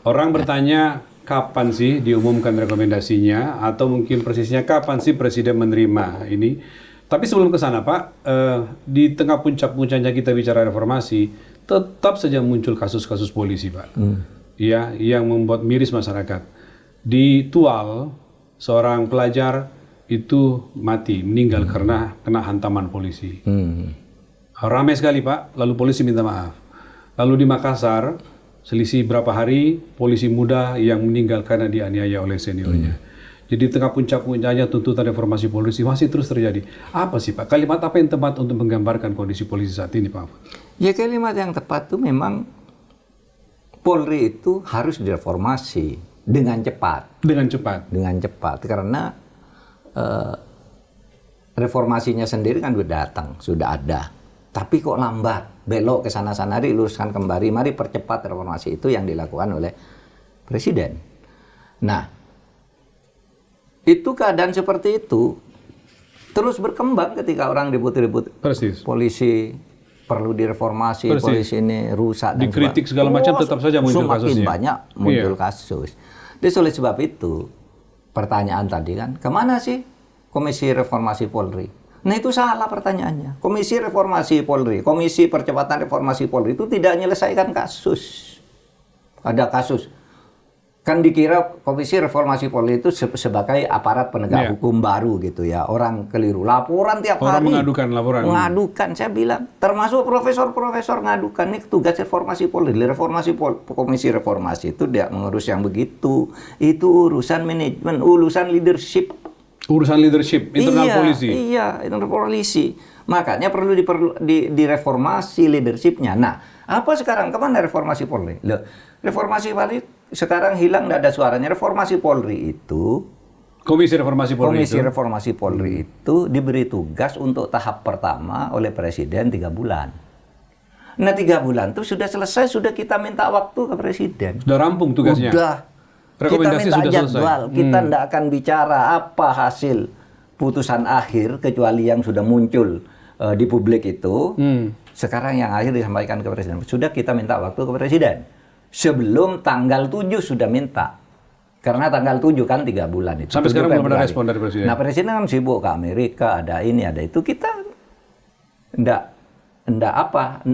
Orang bertanya kapan sih diumumkan rekomendasinya atau mungkin persisnya kapan sih Presiden menerima ini. Tapi sebelum ke sana Pak, di tengah puncak-puncaknya kita bicara reformasi, tetap saja muncul kasus-kasus polisi Pak. Ya, yang membuat miris masyarakat. Di Tual, seorang pelajar itu mati, meninggal karena kena hantaman polisi. Ramai sekali Pak, lalu polisi minta maaf. Lalu di Makassar, selisih berapa hari, polisi muda yang meninggal karena dianiaya oleh seniornya. Jadi tengah puncak-puncaknya tuntutan reformasi polisi masih terus terjadi. Apa sih Pak, kalimat apa yang tepat untuk menggambarkan kondisi polisi saat ini Pak? Ya kalimat yang tepat itu memang Polri itu harus direformasi dengan cepat. Dengan cepat? Dengan cepat, karena reformasinya sendiri kan sudah datang, sudah ada. Tapi kok lambat, belok ke sana-sana, diluruskan kembali, mari percepat reformasi itu yang dilakukan oleh Presiden. Nah, itu keadaan seperti itu terus berkembang ketika orang ribut-ribut. Polisi perlu direformasi, polisi ini rusak. Dikritik segala macam tetap saja muncul kasusnya. Semakin banyak muncul kasus. Jadi oleh sebab itu, pertanyaan tadi kan, kemana sih Komisi Reformasi Polri? Nah itu salah pertanyaannya. Komisi Reformasi Polri, Komisi Percepatan Reformasi Polri itu tidak menyelesaikan kasus. Ada kasus. Kan dikira Komisi Reformasi Polri itu sebagai aparat penegak hukum baru gitu ya. Orang keliru. Laporan tiap hari. Mengadukan laporan. Mengadukan, saya bilang. Termasuk profesor-profesor ngadukan. Ini tugas reformasi Polri. Komisi Reformasi itu tidak mengurus yang begitu. Itu urusan manajemen, urusan leadership. Urusan leadership, internal polisi. Iya, internal polisi. Makanya perlu direformasi leadershipnya. Nah, apa sekarang? Kemana reformasi Polri? Loh, reformasi Polri sekarang hilang, tidak ada suaranya. Reformasi Polri itu, Komisi Reformasi Polri itu diberi tugas untuk tahap pertama oleh Presiden 3 bulan. Nah 3 bulan itu sudah selesai, sudah kita minta waktu ke Presiden. Sudah rampung tugasnya? Sudah. Rekomendasi kita minta sudah jadwal, selesai. kita tidak akan bicara apa hasil putusan akhir kecuali yang sudah muncul di publik itu. Sekarang yang akhir disampaikan ke Presiden. Sudah kita minta waktu ke Presiden. Sebelum tanggal 7 sudah minta. Karena tanggal 7 kan 3 bulan itu. Sampai sekarang belum ada Februari. respon dari Presiden. Nah, Presiden kan sibuk ke Amerika, ada ini, ada itu. Kita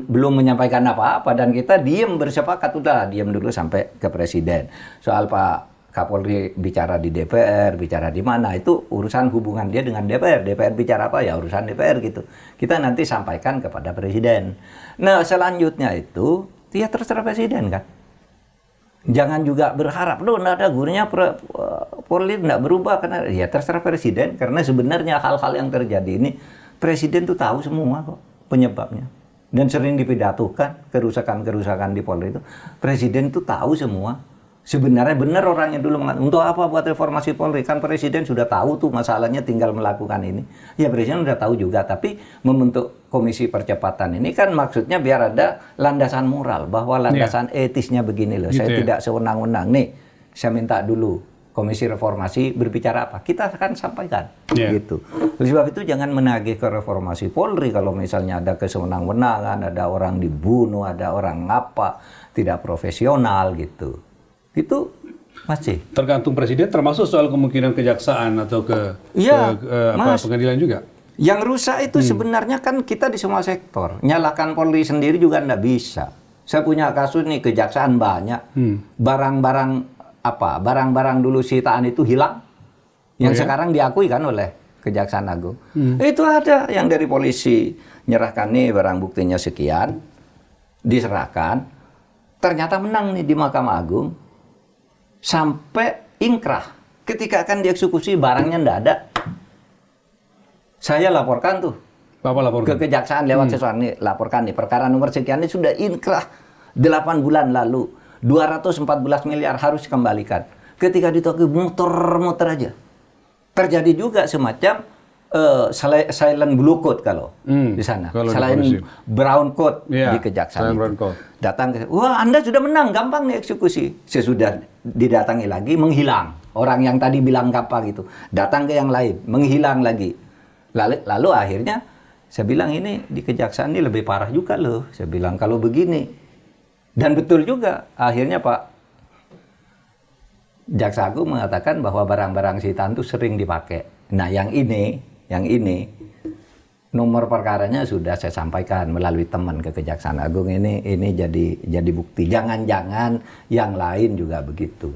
belum menyampaikan apa-apa, dan kita diem bersepakat, udah diem dulu sampai ke Presiden. Soal Pak Kapolri bicara di DPR, bicara di mana, itu urusan hubungan dia dengan DPR. DPR bicara apa, ya urusan DPR gitu. Kita nanti sampaikan kepada Presiden. Nah, selanjutnya itu, ya terserah Presiden kan. Jangan juga berharap, loh nggak ada gurunya Polri nggak berubah, karena ya terserah Presiden. Karena sebenarnya hal-hal yang terjadi ini, Presiden tuh tahu semua kok penyebabnya. Dan sering dipidatokan kerusakan-kerusakan di Polri itu. Presiden tuh tahu semua. Sebenarnya benar orangnya dulu mengatakan, untuk apa buat reformasi Polri? Kan Presiden sudah tahu tuh masalahnya, tinggal melakukan ini. Ya Presiden sudah tahu juga, tapi membentuk komisi percepatan ini kan maksudnya biar ada landasan moral, bahwa landasan etisnya begini loh. Gitu Saya ya. tidak sewenang-wenang. Nih, saya minta dulu komisi reformasi berbicara apa? Kita akan sampaikan. Gitu. Oleh sebab itu jangan menagih ke reformasi Polri kalau misalnya ada kesewenang-wenangan, ada orang dibunuh, ada orang apa, tidak profesional gitu. Itu masih Tergantung Presiden, termasuk soal kemungkinan kejaksaan atau Iya, Mas. pengadilan juga. yang rusak itu sebenarnya kan kita di semua sektor. Nyalakan Polri sendiri juga nggak bisa. Saya punya kasus nih, kejaksaan banyak. Barang-barang dulu sitaan itu hilang. Yang sekarang diakui kan oleh Kejaksaan Agung. Itu ada yang dari polisi nyerahkan nih barang buktinya sekian, diserahkan. Ternyata menang nih di Mahkamah Agung. Sampai ingkrah. Ketika akan dieksekusi barangnya nggak ada. Saya laporkan tuh Bapak laporkan. ke kejaksaan lewat sesuatu nih, laporkan nih perkara nomor sekian ini sudah inkrah 8 bulan lalu, 214 miliar harus dikembalikan. Ketika ditagih muter-muter aja. Terjadi juga semacam silent blue code kalau di sana. Kalau di Selain polisi. brown code Iya, di kejaksaan selain brown itu. code. Datang ke, wah Anda sudah menang, gampang nih eksekusi. Sesudah didatangi lagi, menghilang. Orang yang tadi bilang gampang itu, datang ke yang lain, menghilang lagi. Lalu akhirnya, saya bilang ini di kejaksaan ini lebih parah juga loh. Saya bilang kalau begini. Dan betul juga, akhirnya Pak Jaksa Agung mengatakan bahwa barang-barang sitaan itu sering dipakai. Nah yang ini, nomor perkaranya sudah saya sampaikan melalui teman ke Kejaksaan Agung, ini jadi bukti. Jangan-jangan yang lain juga begitu.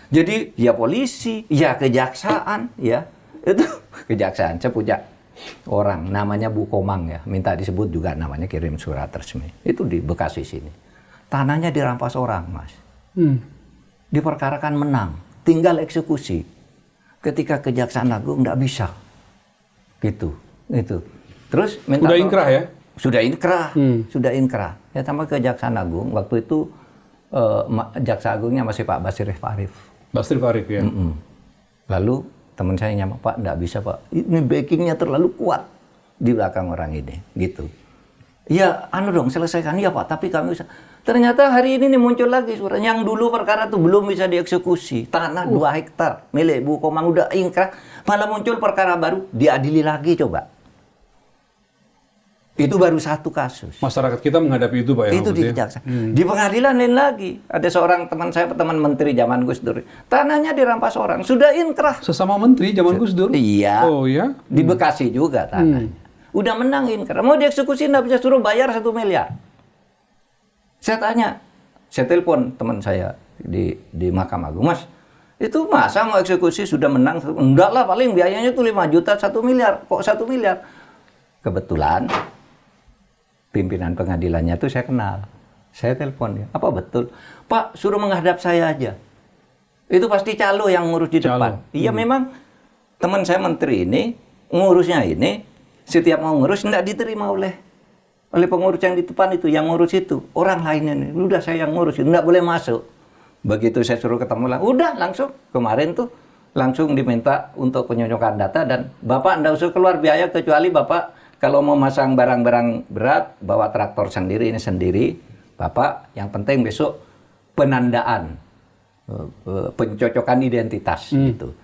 Jadi ya polisi, ya kejaksaan, ya itu kejaksaan. Saya punya orang namanya Bu Komang ya, minta disebut juga namanya, kirim surat resmi. Itu di Bekasi sini. Tanahnya dirampas orang, Mas. Diperkarakan menang, tinggal eksekusi. Ketika Kejaksaan Agung nggak bisa, gitu. Terus minta Udah inkrah ya? Sudah inkrah. Ya tambah Kejaksaan Agung waktu itu Jaksa Agungnya masih Pak Basri Arif. Basri Arif ya. Lalu teman saya nyamuk, Pak nggak bisa Pak, ini backingnya terlalu kuat di belakang orang ini, gitu. Ya, dong selesaikan ya Pak, tapi kami bisa. Ternyata hari ini nih muncul lagi surat yang dulu perkara tuh belum bisa dieksekusi, tanah 2 hektar milik Bu Komang udah ingkrah, malah muncul perkara baru, diadili lagi coba. Itu baru satu kasus. Masyarakat kita menghadapi itu Pak ya? Itu di kejaksaan. Di pengadilan lain lagi. Ada seorang teman saya, teman menteri zaman Gus Dur. Tanahnya dirampas orang, sudah inkrah. Sesama menteri zaman Gus Dur? Iya. Oh ya? Di Bekasi juga tanahnya. Udah menang inkrah. Mau dieksekusi nggak bisa, suruh bayar 1 miliar. Saya tanya, saya telepon teman saya di Mahkamah Agung, Mas, itu masa mau eksekusi sudah menang? Enggak lah, paling biayanya tuh 5 juta 1 miliar. Kok 1 miliar? Kebetulan pimpinan pengadilannya tuh saya kenal. Saya telepon dia, apa betul? Pak, suruh menghadap saya aja. Itu pasti calo yang ngurus di depan. Iya memang teman saya menteri ini, ngurusnya ini, setiap mau ngurus nggak diterima oleh pengurus yang di depan itu, yang ngurus itu. Orang lainnya nih, udah saya yang ngurus, nggak boleh masuk. Begitu saya suruh ketemu lah, udah langsung. Kemarin tuh langsung diminta untuk penyocokan data dan Bapak nggak usah keluar biaya kecuali Bapak kalau mau masang barang-barang berat, bawa traktor sendiri, ini sendiri. Bapak, yang penting besok penandaan, pencocokan identitas gitu.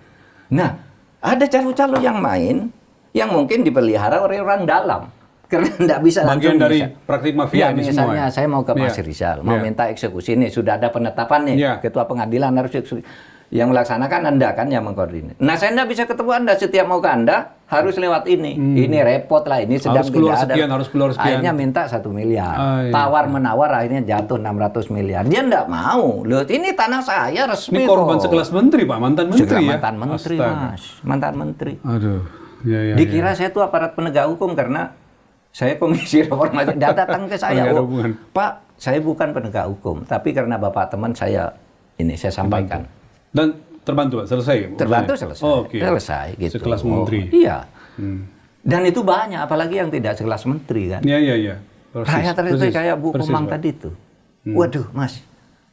Nah, ada calo-calo yang main, yang mungkin dipelihara oleh orang dalam. Karena tidak bisa bagian langsung dari bisa. praktik mafia Ya, ini misalnya semua. saya mau ke Mas Ya. Rizal, mau Ya. minta eksekusi nih, sudah ada penetapan nih, Ya. ketua pengadilan harus eksekusi. Yang melaksanakan Anda kan yang mengkoordinir. Nah, saya tidak bisa ketemu Anda, setiap mau ke Anda harus lewat ini. Ini repot lah, ini sedang Harus keluar tidak ada. sekian, harus keluar sekian. Akhirnya minta 1 miliar. Ah, iya. Tawar-menawar akhirnya jatuh 600 miliar. Dia tidak mau. Loh, ini tanah saya resmi Ini korban kok. sekelas menteri, Pak, mantan menteri Segera ya. mantan menteri, Astaga. Mas. Mantan menteri. Aduh. Ya, ya, Dikira saya itu aparat penegak hukum karena saya komisi reformasi. Dia datang ke saya, Nggak ada "Oh, hubungan." Pak, saya bukan penegak hukum, tapi karena Bapak teman saya sampaikan. Dan terbantu, Pak? Selesai? Terbantu maksudnya? selesai. Oh, oke. Selesai gitu. Sekelas Oh, menteri. iya. Dan itu banyak, apalagi yang tidak sekelas menteri kan. Iya, iya, iya. Persis, Rakyat terlihat persis, kayak Bu persis, Komang Pak. tadi tuh. Waduh, Mas,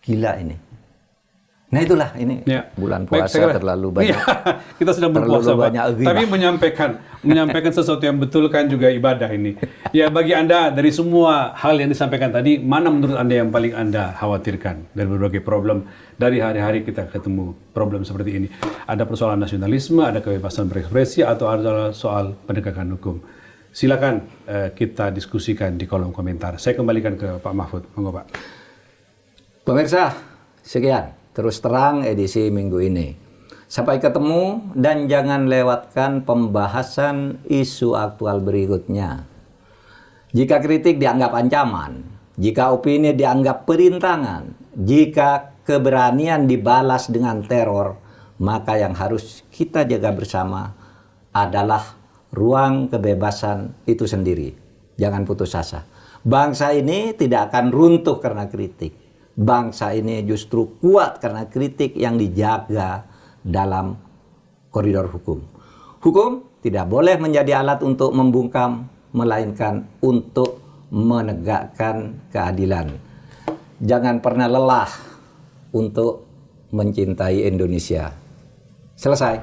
gila ini. Nah itulah ini Ya. bulan Baik, puasa saya kira- terlalu banyak. Iya, kita sedang terlalu berpuasa, Pak. banyak ghibah. Tapi menyampaikan sesuatu yang betul kan juga ibadah ini. Ya, bagi Anda dari semua hal yang disampaikan tadi, mana menurut Anda yang paling Anda khawatirkan dari berbagai problem dari hari-hari kita ketemu problem seperti ini? Ada persoalan nasionalisme, ada kebebasan berekspresi, atau ada soal penegakan hukum? Silakan kita diskusikan di kolom komentar. Saya kembalikan ke Pak Mahfud. Monggo, Pak. Pemirsa, sekian terus terang edisi minggu ini. Sampai ketemu dan jangan lewatkan pembahasan isu aktual berikutnya. Jika kritik dianggap ancaman, jika opini dianggap perintangan, jika keberanian dibalas dengan teror, maka yang harus kita jaga bersama adalah ruang kebebasan itu sendiri. Jangan putus asa. Bangsa ini tidak akan runtuh karena kritik. Bangsa ini justru kuat karena kritik yang dijaga dalam koridor hukum. Hukum tidak boleh menjadi alat untuk membungkam, melainkan untuk menegakkan keadilan. Jangan pernah lelah untuk mencintai Indonesia. Selesai.